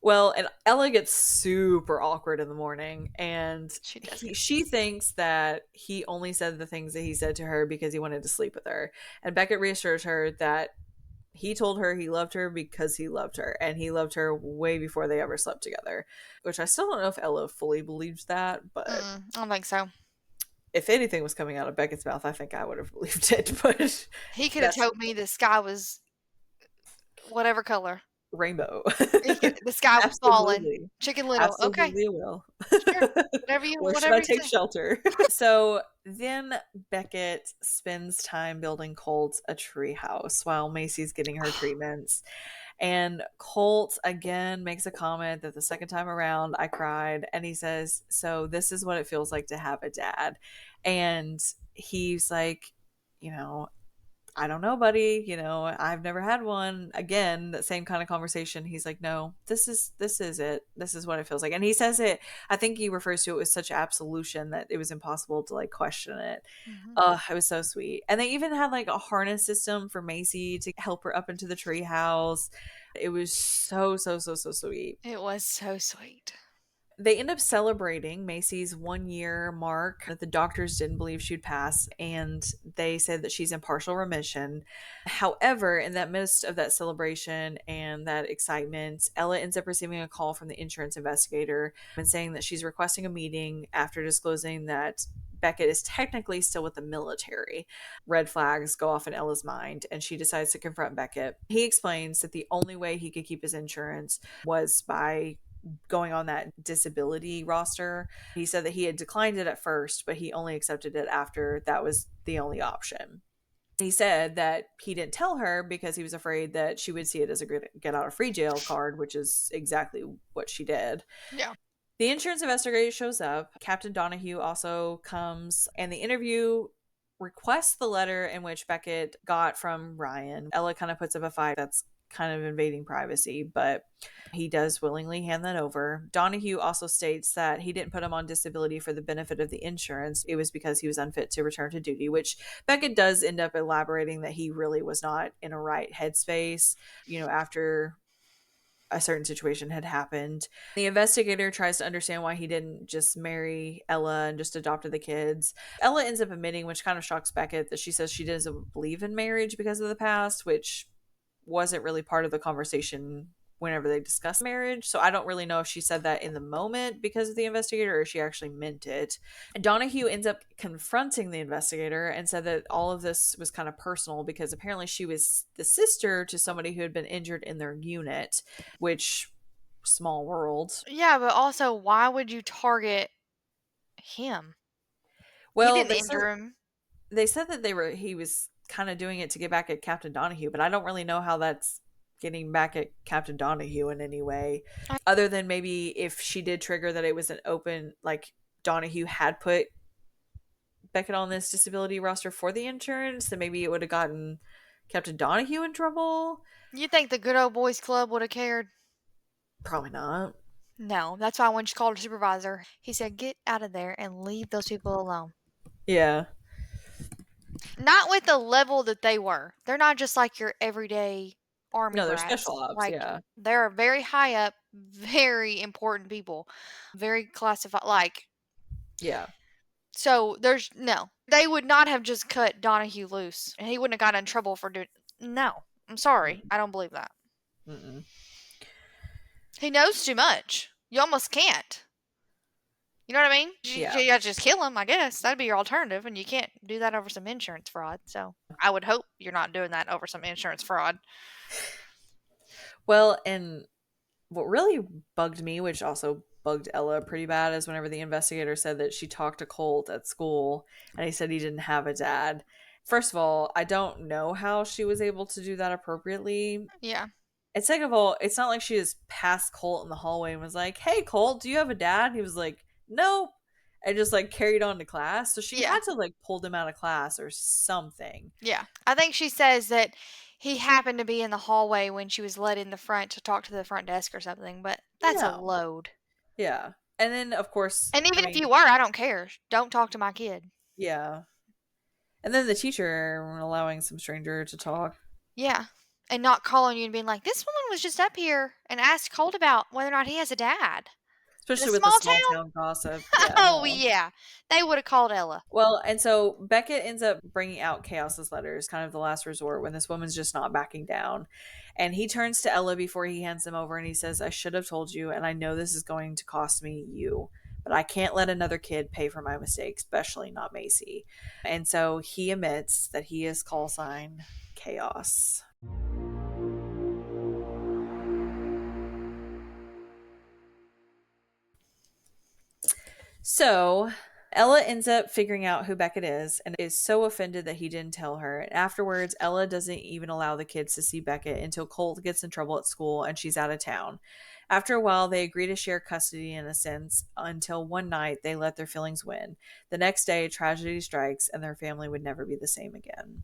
Well, and Ella gets super awkward in the morning, and She does get. she thinks that he only said the things that he said to her because he wanted to sleep with her. And Beckett reassures her that he told her he loved her because he loved her, and he loved her way before they ever slept together. Which I still don't know if Ella fully believes that, but I don't think so. if anything was coming out of Beckett's mouth, I think I would have believed it. But He could have that's told me the sky was whatever color. rainbow. The sky was falling. Absolutely. Chicken Little. Okay, Absolutely will. sure. Where should Whatever I you take say. shelter? So then Beckett spends time building Colt a treehouse while Macy's getting her treatments. And Colt again makes a comment that the second time around I cried. And he says, "So this is what it feels like to have a dad." And he's like, you know, I don't know, buddy. I've never had one. Again, that same kind of conversation. He's like, no, this is it. This is what it feels like. And he says it, I think he refers to it with such absolution that it was impossible to like question it. Mhm. It was so sweet. And they even had like a harness system for Macy to help her up into the treehouse. It was so, so, so, so sweet. It was so sweet. They end up celebrating Macy's 1 year mark that the doctors didn't believe she'd pass, and they said that she's in partial remission. However, in that midst of that celebration and that excitement, Ella ends up receiving a call from the insurance investigator and saying that she's requesting a meeting after disclosing that Beckett is technically still with the military. Red flags go off in Ella's mind, and she decides to confront Beckett. He explains that the only way he could keep his insurance was by going on that disability roster. He said that he had declined it at first, but he only accepted it after that was the only option. He said that he didn't tell her because he was afraid that she would see it as a get out of free jail card, which is exactly what she did. Yeah. The insurance investigator shows up. Captain Donahue also comes, and the interview requests the letter in which Beckett got from Ryan. Ella kind of puts up a fight that's kind of invading privacy, but he does willingly hand that over. Donahue also states that he didn't put him on disability for the benefit of the insurance. It was because he was unfit to return to duty, which Beckett does end up elaborating that he really was not in a right headspace, after a certain situation had happened. The investigator tries to understand why he didn't just marry Ella and just adopted the kids. Ella ends up admitting, which kind of shocks Beckett, that she says she doesn't believe in marriage because of the past, which wasn't really part of the conversation whenever they discussed marriage. So I don't really know if she said that in the moment because of the investigator or if she actually meant it. Donahue ends up confronting the investigator and said that all of this was kind of personal because apparently she was the sister to somebody who had been injured in their unit, which small world. Yeah, but also, why would you target him? He Well, didn't injure him. they said that he was kind of doing it to get back at Captain Donahue, but I don't really know how that's getting back at Captain Donahue in any way, other than maybe if she did trigger that it was an open, like Donahue had put Beckett on this disability roster for the insurance, then maybe it would have gotten Captain Donahue in trouble. You think the good old boys club would have cared? Probably not. No, that's why when she called her supervisor, he said, "Get out of there and leave those people alone." Yeah. Not with the level that they were. They're not just like your everyday army No, they're brats. special ops. Like, Yeah. they're very high up, very important people, very classified. Like, Yeah. so there's no. They would not have just cut Donahue loose, and he wouldn't have gotten in trouble for doing. No, I'm sorry, I don't believe that. Mm-mm. He knows too much. You almost can't. You know what I mean? Yeah. You gotta just kill him, I guess. That'd be your alternative, and you can't do that over some insurance fraud. So I would hope you're not doing that over some insurance fraud. Well, and what really bugged me, which also bugged Ella pretty bad, is whenever the investigator said that she talked to Colt at school and he said he didn't have a dad. First of all, I don't know how she was able to do that appropriately. Yeah. And second of all, it's not like she just passed Colt in the hallway and was like, "Hey, Colt, do you have a dad?" And he was like, "Nope," and just like carried on to class. So she Yeah. had to like pull him out of class or something. Yeah. I think she says that he happened to be in the hallway when she was led in the front to talk to the front desk or something, but that's a Yeah, load. yeah. And then of course, And I even if mean, you were, I don't care. Don't talk to my kid. yeah. And then the teacher allowing some stranger to talk. Yeah. and not calling you and being like, "This woman was just up here and asked Colt about whether or not he has a dad." In a Especially with the small small town? town gossip. Yeah, Oh, no. yeah. They would have called Ella. Well, and so Beckett ends up bringing out Chaos's letters, kind of the last resort when this woman's just not backing down. And he turns to Ella before he hands them over and he says, I should have told you, and I know this is going to cost me you, but I can't let another kid pay for my mistakes, especially not Macy. And so he admits that he is call sign Chaos. So Ella ends up figuring out who Beckett is and is so offended that he didn't tell her. And afterwards, Ella doesn't even allow the kids to see Beckett until Colt gets in trouble at school and she's out of town. After a while, they agree to share custody in a sense until one night they let their feelings win. The next day, tragedy strikes and their family would never be the same again.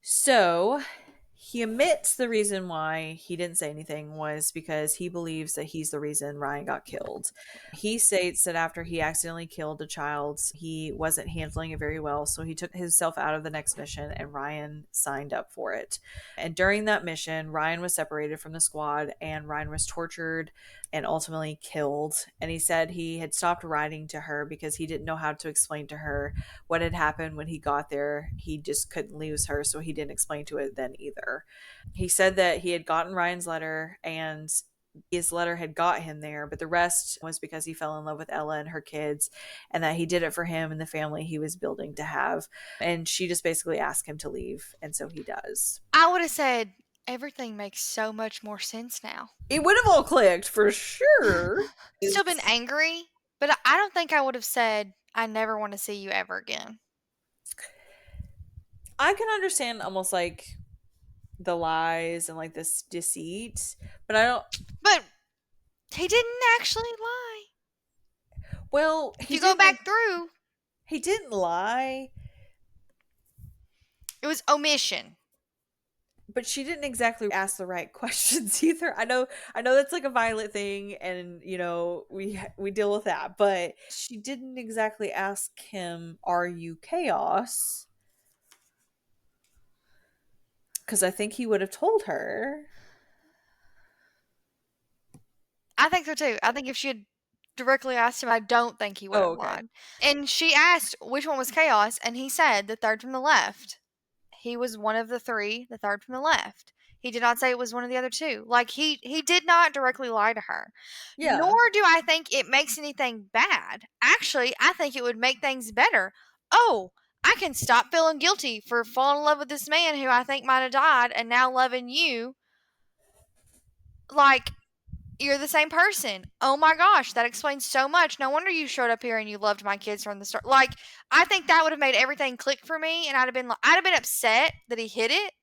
So he admits the reason why he didn't say anything was because he believes that he's the reason Ryan got killed. He states that after he accidentally killed a child, he wasn't handling it very well, so he took himself out of the next mission and Ryan signed up for it. And during that mission, Ryan was separated from the squad and Ryan was tortured and ultimately killed. And he said he had stopped writing to her because he didn't know how to explain to her what had happened when he got there. He just couldn't lose her, so he didn't explain to it then either. He said that he had gotten Ryan's letter and his letter had got him there, but the rest was because he fell in love with Ella and her kids and that he did it for him and the family he was building to have. And she just basically asked him to leave, and so he does. I would have said, everything makes so much more sense now. It would have all clicked for sure. Still been angry, but I don't think I would have said, I never want to see you ever again. I can understand almost like the lies and like this deceit, but I don't. But he didn't actually lie. Well, If you go back through, he didn't lie, it was omission. but she didn't exactly ask the right questions either. I know that's like a violent thing, and we deal with that, but she didn't exactly ask him, "Are you Chaos?" Because I think he would have told her. I think so too. I think if she had directly asked him, I don't think he would Oh, have okay. lied. And she asked which one was Chaos, and he said the third from the left. He was one of the three, the third from the left. He did not say it was one of the other two. Like he did not directly lie to her. Yeah. Nor do I think it makes anything bad. Actually, I think it would make things better. Oh, I can stop feeling guilty for falling in love with this man who I think might have died and now loving you. Like, you're the same person. Oh my gosh, that explains so much. No wonder you showed up here and you loved my kids from the start. Like, I think that would have made everything click for me, and I'd have been upset that he hid it,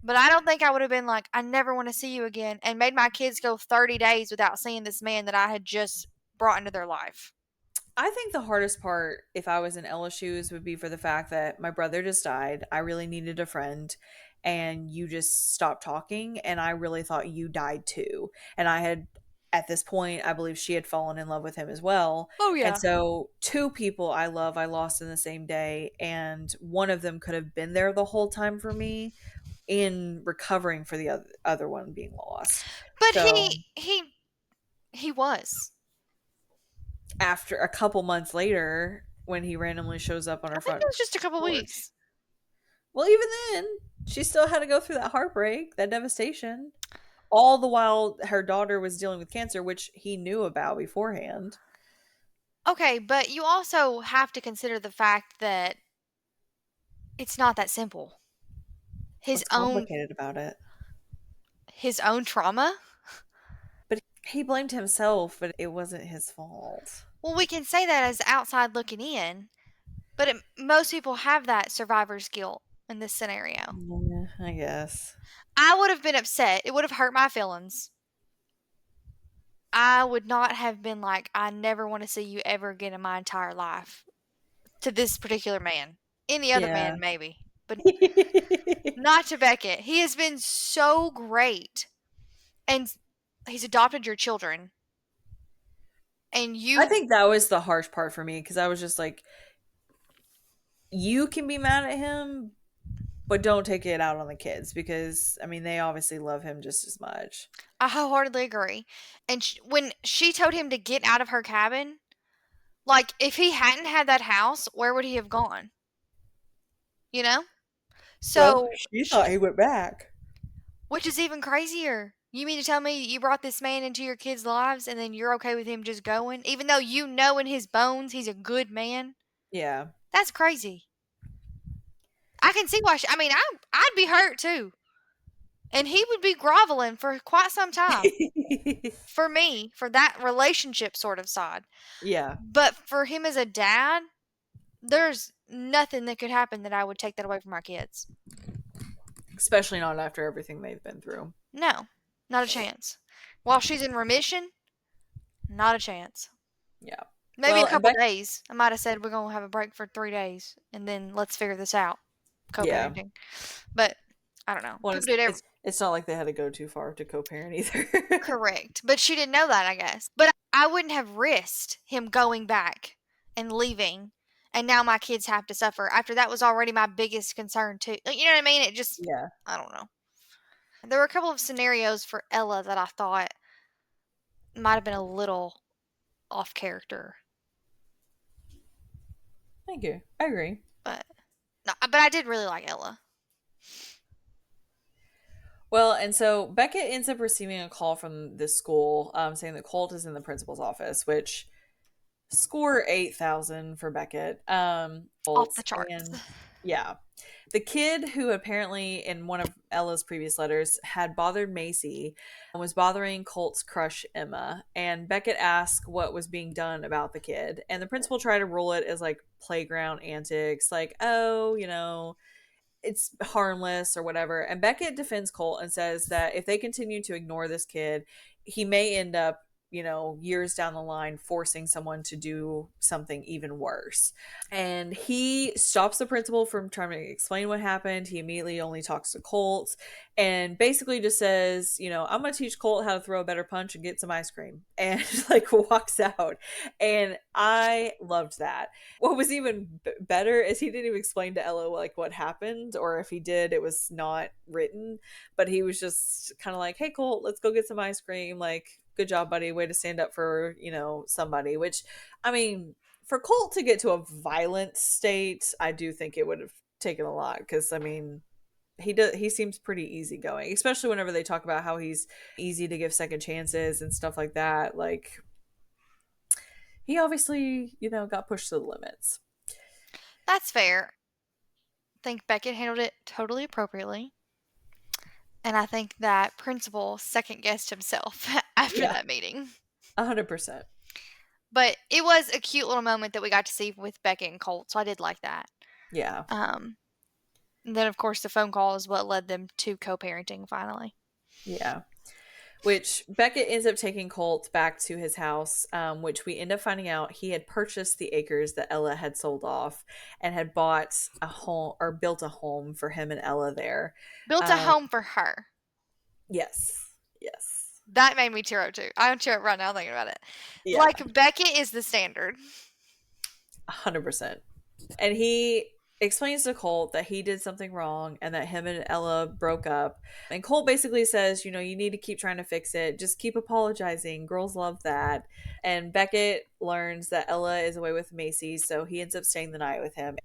but I don't think I would have been like, I never want to see you again, and made my kids go 30 days without seeing this man that I had just brought into their life. I think the hardest part, if I was in Ella's shoes, would be for the fact that my brother just died. I really needed a friend, and you just stopped talking, and I really thought you died too. And I had, at this point, I believe she had fallen in love with him as well. Oh And yeah. so, two people I love, I lost in the same day, and one of them could have been there the whole time for me in recovering for the other one being lost. But So, he was. after a couple months later, when he randomly shows up on I her think front it was just a couple porch. weeks. Well, even then, she still had to go through that heartbreak, that devastation. All the while her daughter was dealing with cancer, which he knew about beforehand. Okay, but you also have to consider the fact that it's not that simple. His What's own complicated about it? his own trauma. But he blamed himself, but it wasn't his fault. Well, we can say that as outside looking in, but most people have that survivor's guilt in this scenario. Yeah, I guess. I would have been upset. It would have hurt my feelings. I would not have been like, I never want to see you ever again in my entire life to this particular man. Any other Yeah. man, maybe, but not to Beckett. He has been so great, and he's adopted your children, and I you. think that was the harsh part for me because I was just like, you can be mad at him, but don't take it out on the kids because I mean they obviously love him just as much. I wholeheartedly agree. And when she told him to get out of her cabin, like, if he hadn't had that house, where would he have gone? You know? Well, So, she thought he went back. which is even crazier. You mean to tell me you brought this man into your kids' lives and then you're okay with him just going, even though you know in his bones he's a good man? Yeah. That's crazy. I can see why. I mean, I'd be hurt too, and he would be groveling for quite some time for me for that relationship sort of side. Yeah. But for him as a dad, there's nothing that could happen that I would take that away from my kids. Especially not after everything they've been through. No, not a chance. While she's in remission, not a chance. Yeah. Maybe a Well, and couple Beck days. I might have said we're gonna have a break for 3 days and then let's figure this out. yeah. Co-parenting, but I don't know. Well, People do it every. it's not like they had to go too far to co-parent either. Correct. But she didn't know that, I guess. But I wouldn't have risked him going back and leaving. And now my kids have to suffer after that was already my biggest concern, too. You know what I mean? It just, Yeah. I don't know. There were a couple of scenarios for Ella that I thought might have been a little off character. Thank you. I agree. But, no, but I did really like Ella. Well, and so Beckett ends up receiving a call from this school saying that Colt is in the principal's office, which score 8,000 for Beckett. Off the Colt, charts. and yeah. The kid who apparently in one of Ella's previous letters had bothered Macy and was bothering Colt's crush Emma. And Beckett asked what was being done about the kid. And the principal tried to rule it as like playground antics, like, oh, it's harmless or whatever. And Beckett defends Colt and says that if they continue to ignore this kid, he may end up, years down the line forcing someone to do something even worse. And he stops the principal from trying to explain what happened. He immediately only talks to Colt and basically just says, I'm going to teach Colt how to throw a better punch and get some ice cream, and like walks out. And I loved that. What was even better is he didn't even explain to Ella like what happened, or if he did, it was not written. But he was just kind of like, "Hey, Colt, let's go get some ice cream. Like, good job, buddy. Way to stand up for somebody." Which, I mean, for Colt to get to a violent state, I do think it would have taken a lot. Because I mean, he seems pretty easygoing, especially whenever they talk about how he's easy to give second chances and stuff like that. Like, he obviously got pushed to the limits. That's fair. I think Beckett handled it totally appropriately. And I think that principal second guessed himself after Yeah, that meeting. 100%. But it was a cute little moment that we got to see with Beckett and Colt, so I did like that. Yeah. And then, of course, the phone call is what led them to co-parenting finally. Yeah. Which Beckett ends up taking Colt back to his house, which we end up finding out he had purchased the acres that Ella had sold off and had bought a home or built a home for him and Ella there. Built a home for her. Yes. Yes. That made me tear up too. I'm tear up right now thinking about it. Yeah. Like, Beckett is the standard. 100%. And he explains to Colt that he did something wrong and that him and Ella broke up. And Colt basically says, you need to keep trying to fix it. Just keep apologizing. Girls love that. And Beckett learns that Ella is away with Macy, so he ends up staying the night with him.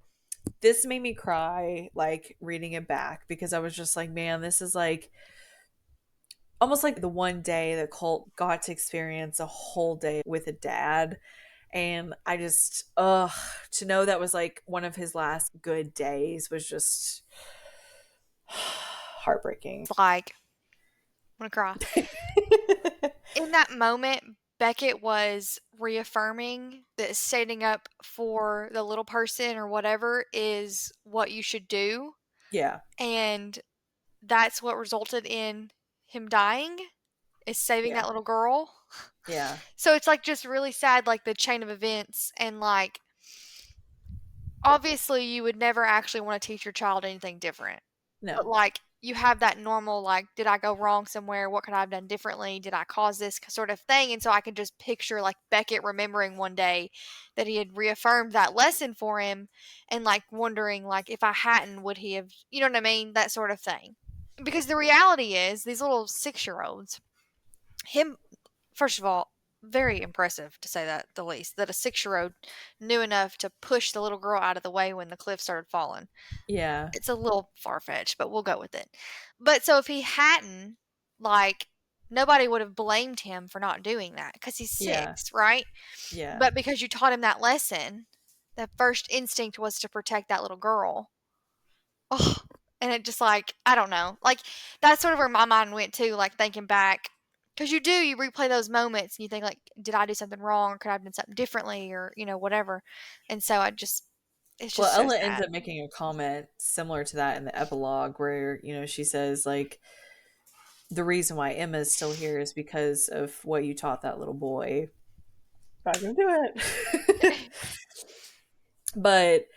This made me cry, like, reading it back, because I was just like, man, this is like almost like the one day that Colt got to experience a whole day with a dad. And I just, to know that was like one of his last good days was just heartbreaking. Like, I'm gonna cry. In that moment, Beckett was reaffirming that standing up for the little person or whatever is what you should do. Yeah. And that's what resulted in him dying, is saving Yeah. that little girl. Yeah. So it's like just really sad, like the chain of events, and like obviously you would never actually want to teach your child anything different. but, No. like, you have that normal, like, "Did I go wrong somewhere? What could I have done differently? Did I cause this?" sort of thing, and so I can just picture, like, Beckett remembering one day that he had reaffirmed that lesson for him and, like, wondering, like, if I hadn't, would he have, you know what I mean? That sort of thing. Because the reality is these little six-year-olds, him first of all, very impressive to say that the least, that a 6-year-old knew enough to push the little girl out of the way when the cliff started falling. Yeah. It's a little far-fetched, but we'll go with it. But so if he hadn't, like, nobody would have blamed him for not doing that because he's Yeah. 6, right? Yeah. But because you taught him that lesson, the first instinct was to protect that little girl. Oh, and it just, like, I don't know. Like, that's sort of where my mind went to, like, thinking back, because you replay those moments and you think, like, "Did I do something wrong, or could I have done something differently?" Or, whatever. And so it's Well, just so Ella ends sad. up making a comment similar to that in the epilogue where, she says, like, the reason why Emma's still here is because of what you taught that little boy. Not gonna do it. But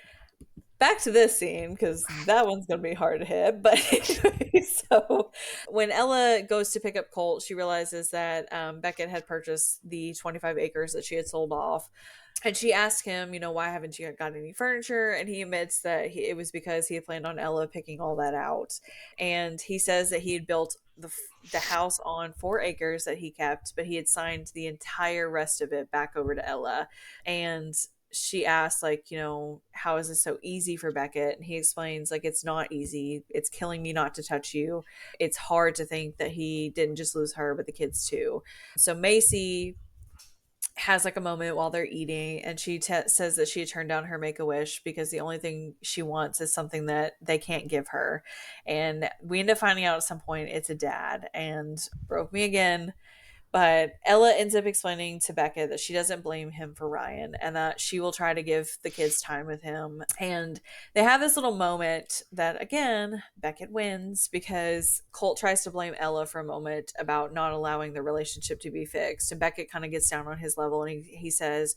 back to this scene because that one's gonna be hard to hit. But anyway, so when Ella goes to pick up Colt, she realizes that Beckett had purchased the 25 acres that she had sold off. And she asked him, why haven't you got any furniture? And he admits that it was because he had planned on Ella picking all that out. And he says that he had built the house on 4 acres that he kept, but he had signed the entire rest of it back over to Ella. And she asked, like, how is this so easy for Beckett? And he explains, like, it's not easy. It's killing me not to touch you. It's hard to think that he didn't just lose her, but the kids too. So Macy has like a moment while they're eating, and she says that she turned down her make-a-wish because the only thing she wants is something that they can't give her. And we end up finding out at some point it's a dad, and broke me again. But Ella ends up explaining to Beckett that she doesn't blame him for Ryan and that she will try to give the kids time with him. And they have this little moment that, again, Beckett wins because Colt tries to blame Ella for a moment about not allowing the relationship to be fixed. And Beckett kind of gets down on his level and he says,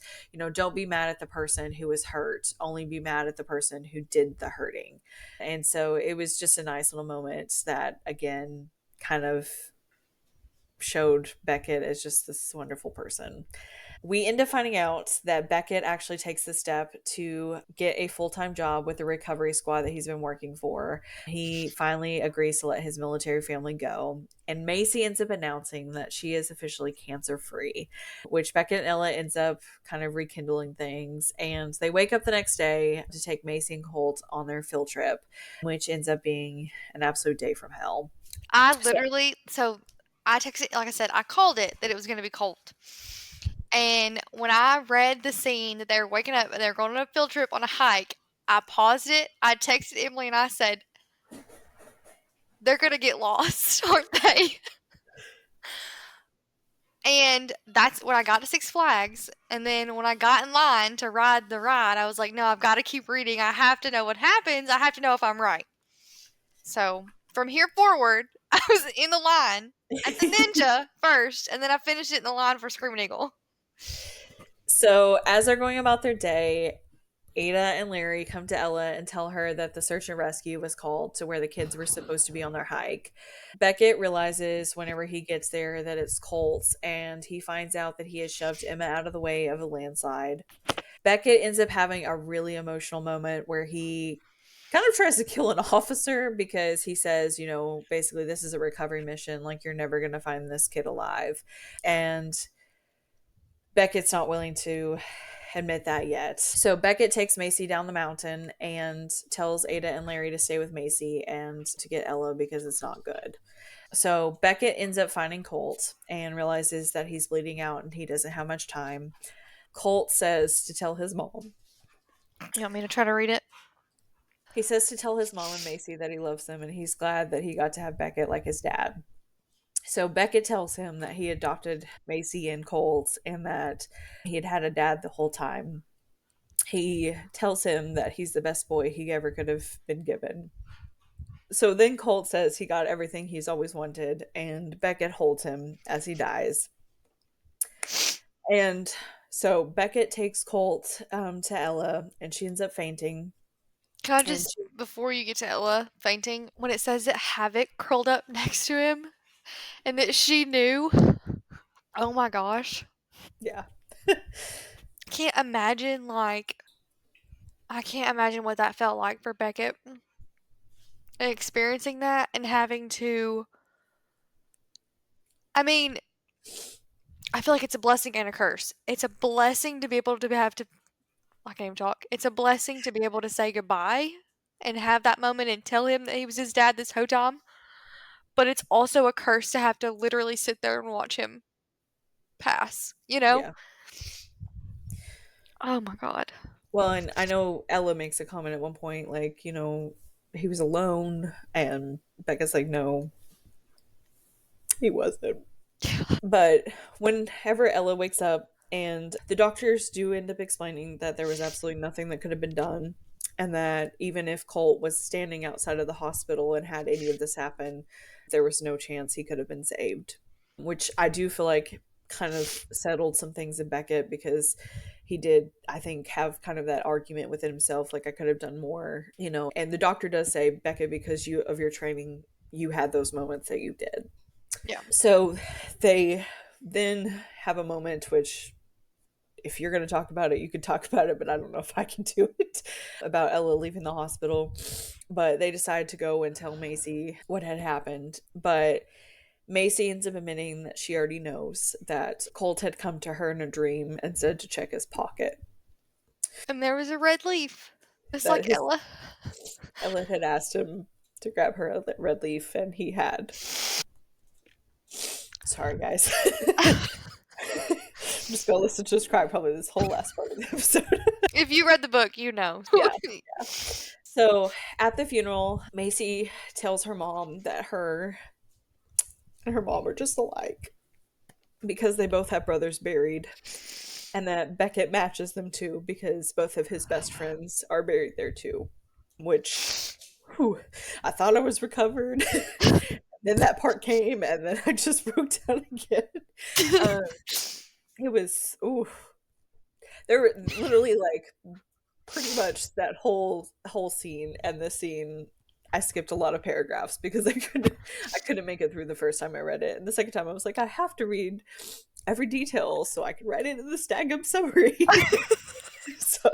don't be mad at the person who was hurt, only be mad at the person who did the hurting. And so it was just a nice little moment that, again, kind of showed Beckett as just this wonderful person. We end up finding out that Beckett actually takes the step to get a full time job with the recovery squad that he's been working for. He finally agrees to let his military family go. And Macy ends up announcing that she is officially cancer free, which Beckett and Ella ends up kind of rekindling things. And they wake up the next day to take Macy and Colt on their field trip, which ends up being an absolute day from hell. I So literally so I texted, like I said, I called it that it was gonna be Colt. And when I read the scene that they were waking up and they were going on a field trip on a hike, I paused it. I texted Emily and I said, "They're gonna get lost, aren't they?" And that's when I got to Six Flags. And then when I got in line to ride the ride, I was like, "No, I've got to keep reading. I have to know what happens. I have to know if I'm right." So from here forward, I was in the line at the Ninja first, and then I finished it in the line for Screaming Eagle. So, as they're going about their day, Ada and Larry come to Ella and tell her that the search and rescue was called to where the kids were supposed to be on their hike. Beckett realizes whenever he gets there that it's Colt's, and he finds out that he has shoved Emma out of the way of a landslide. Beckett ends up having a really emotional moment where he kind of tries to kill an officer because he says, basically, this is a recovery mission. Like, you're never going to find this kid alive. And Beckett's not willing to admit that yet. So Beckett takes Macy down the mountain and tells Ada and Larry to stay with Macy and to get Ella because it's not good. So Beckett ends up finding Colt and realizes that he's bleeding out and he doesn't have much time. Colt says to tell his mom. You want me to try to read it? He says to tell his mom and Macy that he loves them and he's glad that he got to have Beckett like his dad. So Beckett tells him that he adopted Macy and Colt and that he had had a dad the whole time. He tells him that he's the best boy he ever could have been given. So then Colt says he got everything he's always wanted, and Beckett holds him as he dies. And so Beckett takes Colt to Ella, and she ends up fainting. Can I And just, before you get to Ella fainting, when it says that Havoc curled up next to him and that she knew, oh my gosh. yeah. Can't imagine, like, I can't imagine what that felt like for Beckett and experiencing that and having to. I mean, I feel like it's a blessing and a curse. It's a blessing to be able to have to. I can't even talk. It's a blessing to be able to say goodbye and have that moment and tell him that he was his dad this whole time. But it's also a curse to have to literally sit there and watch him pass, you know? Yeah. Oh my god. Well, and I know Ella makes a comment at one point, like, he was alone, and Becca's like, no, he wasn't. But whenever Ella wakes up, and the doctors do end up explaining that there was absolutely nothing that could have been done, and that even if Colt was standing outside of the hospital and had any of this happen, there was no chance he could have been saved. Which I do feel like kind of settled some things in Beckett, because he did, I think, have kind of that argument within himself, like, I could have done more, and the doctor does say, Beckett, because you of your training, you had those moments that you did. Yeah. So they then have a moment, which, if you're going to talk about it, you could talk about it, but I don't know if I can do it, about Ella leaving the hospital. But they decide to go and tell Macy what had happened. But Macy ends up admitting that she already knows that Colt had come to her in a dream and said to check his pocket. And there was a red leaf. It's That like his Ella. Ella had asked him to grab her a red leaf, and he had. Sorry, guys. I'm just gonna listen to us cry probably this whole last part of the episode. If you read the book, you know. Yeah. So at the funeral, Macy tells her mom that her and her mom are just alike, because they both have brothers buried, and that Beckett matches them too, because both of his best friends are buried there too. Which, whew, I thought I was recovered. Then that part came, and then I just broke down again. Um, it was, ooh, there were literally, like, pretty much that whole scene, and the scene, I skipped a lot of paragraphs because I couldn't make it through the first time I read it, and the second time I was like, I have to read every detail so I can write it in the stand-up summary. So,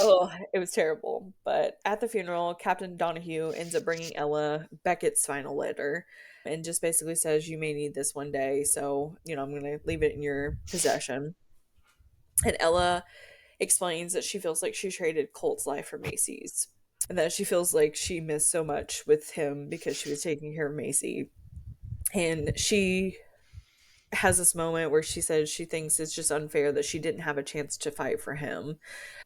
oh, it was terrible. But at the funeral, Captain Donahue ends up bringing Ella Beckett's final letter, and just basically says, you may need this one day, so I'm going to leave it in your possession. And Ella explains that she feels like she traded Colt's life for Macy's, and that she feels like she missed so much with him because she was taking care of Macy. And she has this moment where she says she thinks it's just unfair that she didn't have a chance to fight for him,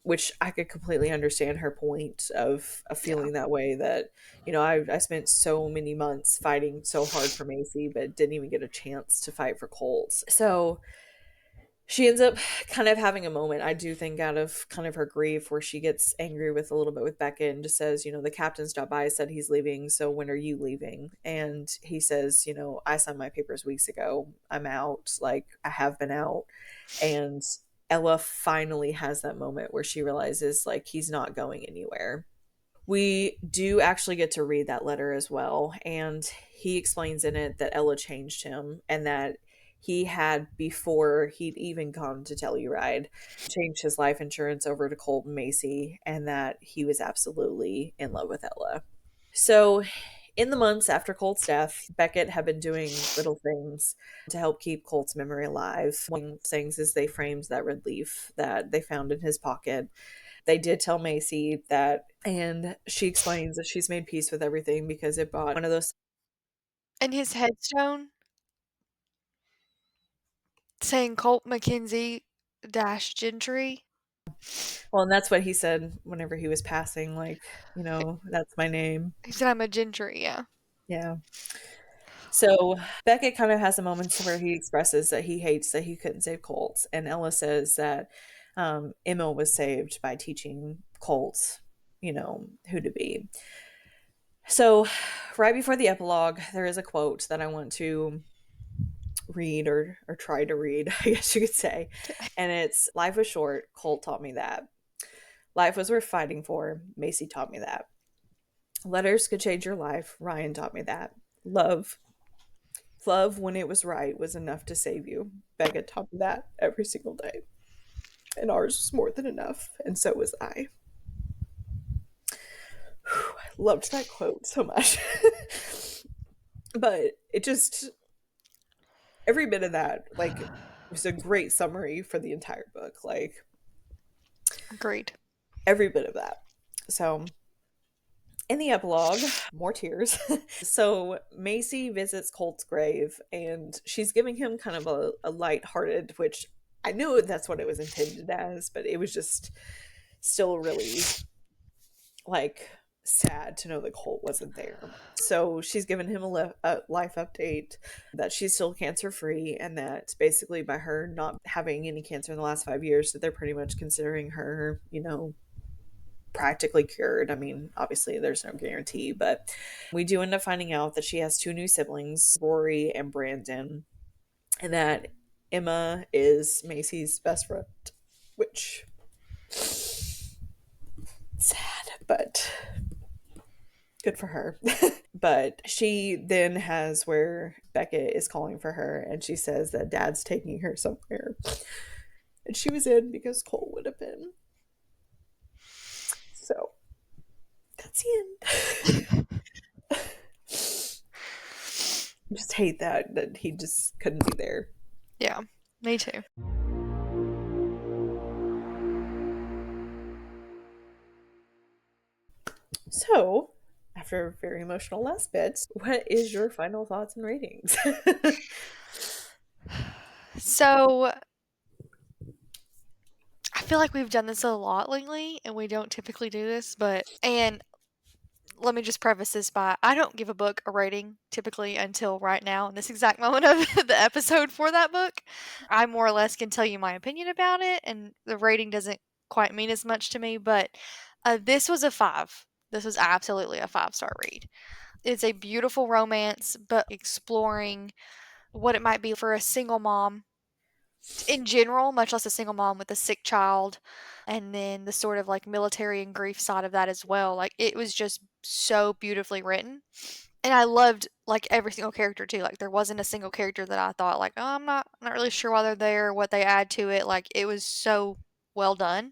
which I could completely understand her point of Yeah. feeling that way, that I spent so many months fighting so hard for Macy, but didn't even get a chance to fight for Colt. So she ends up kind of having a moment, I do think, out of kind of her grief, where she gets angry with a little bit with Beckett and just says, the captain stopped by, said he's leaving, so when are you leaving? And he says, I signed my papers weeks ago. I'm out. Like, I have been out. And Ella finally has that moment where she realizes, like, he's not going anywhere. We do actually get to read that letter as well, and he explains in it that Ella changed him, and that he had, before he'd even gone to Telluride, changed his life insurance over to Colt and Macy, and that he was absolutely in love with Ella. So, in the months after Colt's death, Beckett had been doing little things to help keep Colt's memory alive. One of the things is they framed that red leaf that they found in his pocket. They did tell Macy that, and she explains that she's made peace with everything because it brought one of those. And his headstone saying Colt McKenzie dash Gentry. Well, and that's what he said whenever he was passing, like, that's my name. He said I'm a Gentry, yeah. Yeah. So Beckett kind of has a moment where he expresses that he hates that he couldn't save Colt, and Ella says that Emma was saved by teaching Colt, who to be. So, right before the epilogue, there is a quote that I want to read, or try to read, I guess you could say. And it's, life was short, Colt taught me that. Life was worth fighting for. Macy taught me that. Letters could change your life. Ryan taught me that. Love. Love when it was right was enough to save you. Beckett taught me that every single day. And ours was more than enough. And so was I. Whew, I loved that quote so much. But it just, every bit of that, like, was a great summary for the entire book. Like, Agreed. every bit of that. So, in the epilogue, more tears. So, Macy visits Colt's grave and she's giving him kind of a light-hearted, which I knew that's what it was intended as, but it was just still really like sad to know that Colt wasn't there. So she's given him a life update that she's still cancer free, and that basically by her not having any cancer in the last 5 years, that they're pretty much considering her, practically cured. I mean, obviously there's no guarantee, but we do end up finding out that she has two new siblings, Rory and Brandon, and that Emma is Macy's best friend, which sad, but good for her. But she then has where Beckett is calling for her, and she says that Dad's taking her somewhere. And she was in because Cole would have been. So that's the end. I just hate that he just couldn't be there. Yeah, me too. So, after very emotional last bits, what is your final thoughts and ratings? So I feel like we've done this a lot lately, and we don't typically do this, and let me just preface this by I don't give a book a rating typically until right now in this exact moment of the episode for that book. I more or less can tell you my opinion about it, and the rating doesn't quite mean as much to me, but this was a 5. This was absolutely a 5-star read. It's a beautiful romance, but exploring what it might be for a single mom in general, much less a single mom with a sick child, and then the sort of like military and grief side of that as well. Like it was just so beautifully written. And I loved like every single character too. Like there wasn't a single character that I thought like, oh, I'm not really sure why they're there, what they add to it. Like it was so well done.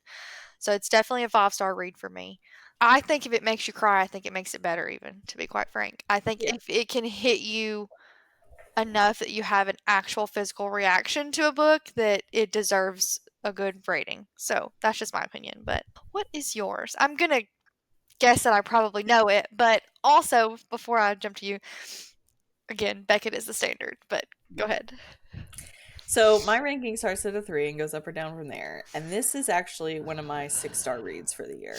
So it's definitely a 5-star read for me. I think if it makes you cry, I think it makes it better even, to be quite frank. I think Yeah. if it can hit you enough that you have an actual physical reaction to a book, that it deserves a good rating. So that's just my opinion. But what is yours? I'm going to guess that I probably know it, but also before I jump to you, again, Beckett is the standard, but go ahead. So my ranking starts at a 3 and goes up or down from there. And this is actually one of my 6-star reads for the year.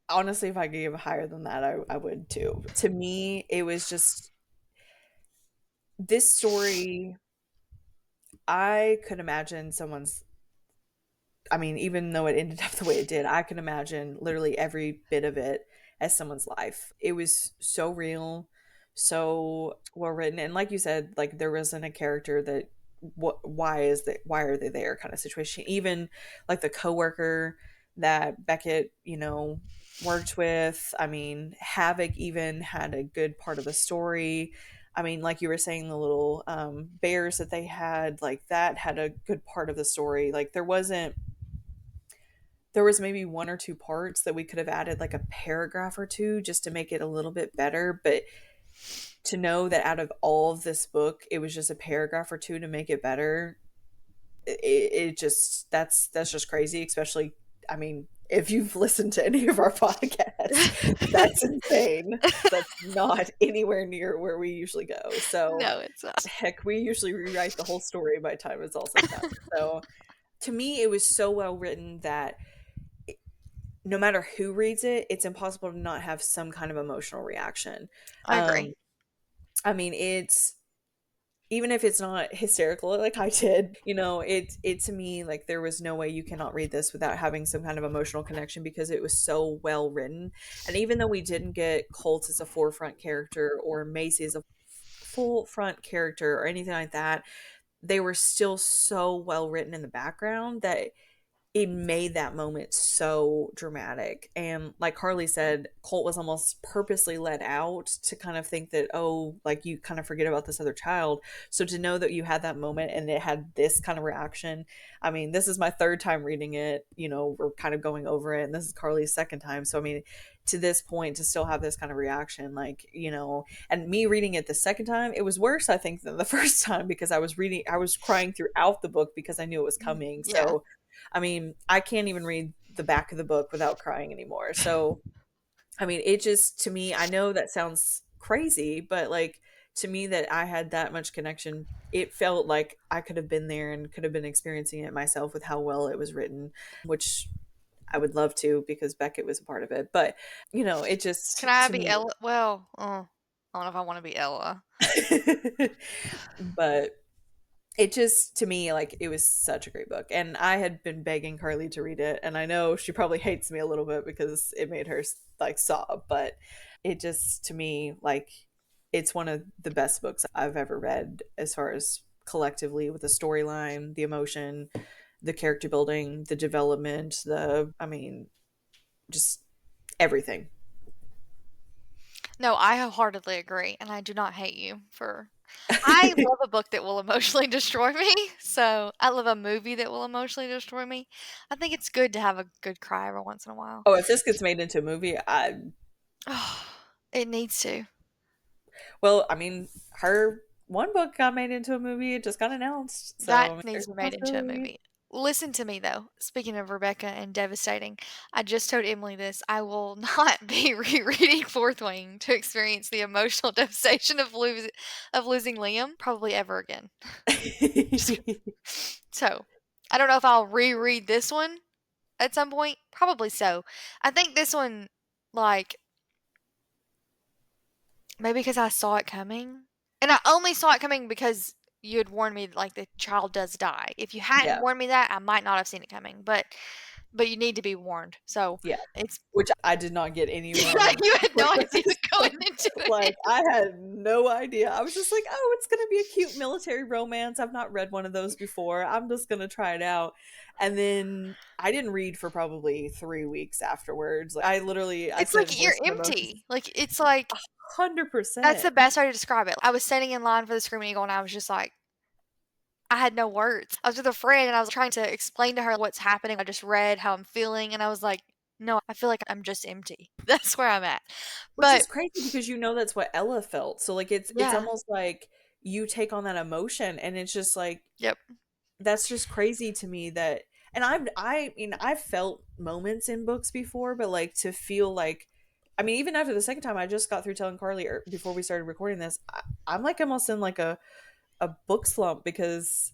Honestly, if I could give higher than that, I would too. To me, it was just this story. I could imagine someone's, I mean, even though it ended up the way it did, I can imagine literally every bit of it as someone's life. It was so real, so well written, and like you said, like there wasn't a character that why are they there kind of situation. Even like the coworker that Beckett, worked with. I mean, Havoc even had a good part of the story. I mean, like you were saying, the little bears that they had, like that had a good part of the story. Like there was maybe one or two parts that we could have added like a paragraph or two just to make it a little bit better, but to know that out of all of this book it was just a paragraph or two to make it better, it just that's just crazy. Especially, I mean, if you've listened to any of our podcasts, that's insane. That's not anywhere near where we usually go. So No, it's not. heck, we usually rewrite the whole story by the time it's all said and done. So to me, it was so well written that no matter who reads it, it's impossible to not have some kind of emotional reaction. I agree. Um, I mean, it's even if it's not hysterical like I did, it to me, like there was no way you cannot read this without having some kind of emotional connection because it was so well written. And even though we didn't get Colt as a forefront character or Macy as a full front character or anything like that, they were still so well written in the background that it made that moment so dramatic. And like Carly said, Colt was almost purposely let out to kind of think that, oh, like you kind of forget about this other child. So to know that you had that moment and it had this kind of reaction. I mean, this is my third time reading it. You know, we're kind of going over it, and this is Carly's second time. So I mean, to this point, to still have this kind of reaction, like, you know, and me reading it the second time, it was worse, I think, than the first time, because I was crying throughout the book because I knew it was coming. Yeah. So I mean, I can't even read the back of the book without crying anymore. So, I mean, it just, to me, I know that sounds crazy, but like, to me, that I had that much connection, it felt like I could have been there and could have been experiencing it myself with how well it was written, which I would love to, because Beckett was a part of it. But, you know, it Can just, I to be me, Ella? Well, I don't know if I want to be Ella. but it just, to me, like, it was such a great book, and I had been begging Carly to read it, and I know she probably hates me a little bit because it made her like sob, but it just, to me, like, it's one of the best books I've ever read, as far as collectively, with the storyline, the emotion, the character building, the development, the, I mean, just everything. No, I wholeheartedly agree, and I do not hate you for. I love a book that will emotionally destroy me, so I love a movie that will emotionally destroy me. I think it's good to have a good cry every once in a while. Oh, if this gets made into a movie, I, Oh, it needs to. well, I mean, her one book got made into a movie. It just got announced. So, That I mean, needs there's to a be made into a possibility. movie. Listen to me though. Speaking of Rebecca and devastating, I just told Emily this. I will not be rereading Fourth Wing to experience the emotional devastation of losing Liam probably ever again. Just- so, I don't know if I'll reread this one at some point. Probably so. I think this one, like, maybe because I saw it coming. And I only saw it coming because you had warned me like the child does die. If you hadn't Yeah. warned me that, I might not have seen it coming. But you need to be warned. So Yeah. it's Which I did not get any yeah, warning you had for no idea this going book. into Like, it. I had no idea. I was just like, oh, it's going to be a cute military romance. I've not read one of those before. I'm just going to try it out. And then I didn't read for probably 3 weeks afterwards. Like, I literally, I It's sent like you're voice memos. empty. Like it's like that's the 100%. best way to describe it. I was standing in line for the Screaming Eagle and I was just like I had no words. I was with a friend and I was trying to explain to her what's happening. I just read how I'm feeling and I was like, no, I feel like I'm just empty. That's where I'm at. Which But is crazy, because you know that's what Ella felt. So like, it's yeah, almost like you take on that emotion, and it's just like, yep. that's just crazy to me. That, and I mean, I've felt moments in books before, but like, to feel like, I mean, even after the second time, I just got through telling Carly, before we started recording this, I'm like almost in like a book slump, because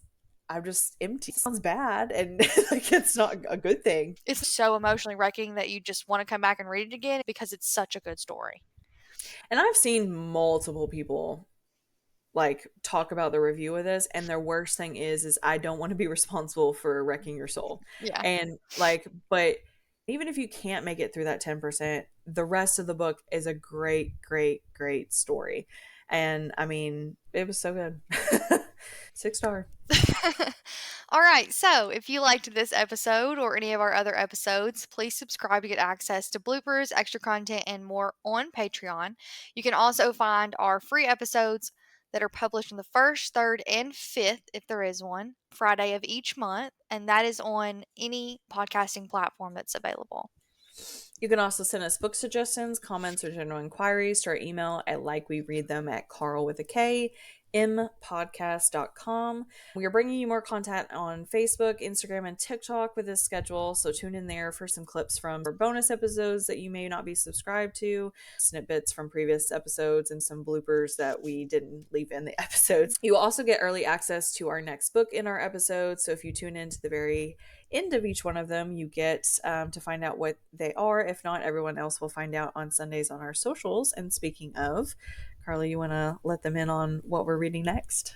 I'm just empty. It sounds bad, and like, it's not a good thing. It's so emotionally wrecking that you just want to come back and read it again because it's such a good story. And I've seen multiple people like talk about the review of this, and their worst thing is I don't want to be responsible for wrecking your soul. Yeah. And like, but even if you can't make it through that 10%, the rest of the book is a great story. And I mean, it was so good. 6 star. All right. So, if you liked this episode or any of our other episodes, please subscribe to get access to bloopers, extra content, and more on Patreon. You can also find our free episodes that are published on the 1st, 3rd, and 5th, if there is one, Friday of each month. And that is on any podcasting platform that's available. You can also send us book suggestions, comments, or general inquiries to our email at likewereadthem at Karl with a K, mpodcast.com. We are bringing you more content on Facebook, Instagram, and TikTok with this schedule, so tune in there for some clips from our bonus episodes that you may not be subscribed to, snippets from previous episodes, and some bloopers that we didn't leave in the episodes. You will also get early access to our next book in our episode, so if you tune in to the very end of each one of them, you get to find out what they are. If not, everyone else will find out on Sundays on our socials. And speaking of, Carly, you want to let them in on what we're reading next?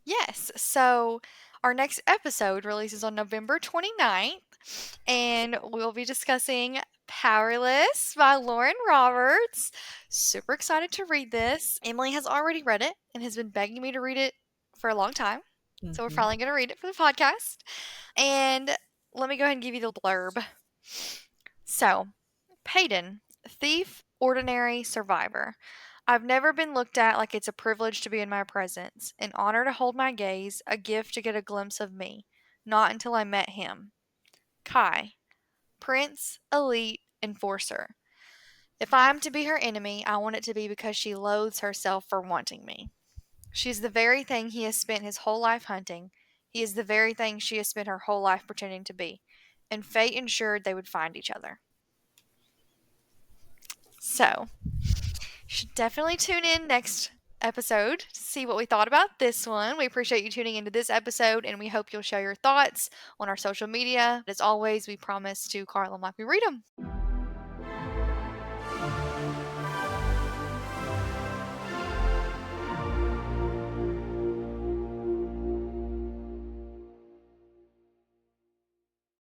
Yes. So, our next episode releases on November 29th, and we'll be discussing Powerless by Lauren Roberts. Super excited to read this. Emily has already read it and has been begging me to read it for a long time. So, we're Mm-hmm. finally going to read it for the podcast. And let me go ahead and give you the blurb. So, Peyton, thief, ordinary, survivor. I've never been looked at like it's a privilege to be in my presence, an honor to hold my gaze, a gift to get a glimpse of me. Not until I met him. Kai, prince, elite, enforcer. If I am to be her enemy, I want it to be because she loathes herself for wanting me. She is the very thing he has spent his whole life hunting. He is the very thing she has spent her whole life pretending to be. And fate ensured they would find each other. So, you should definitely tune in next episode to see what we thought about this one. We appreciate you tuning into this episode, and we hope you'll share your thoughts on our social media. As always, we promise to Karl and Em like we read them.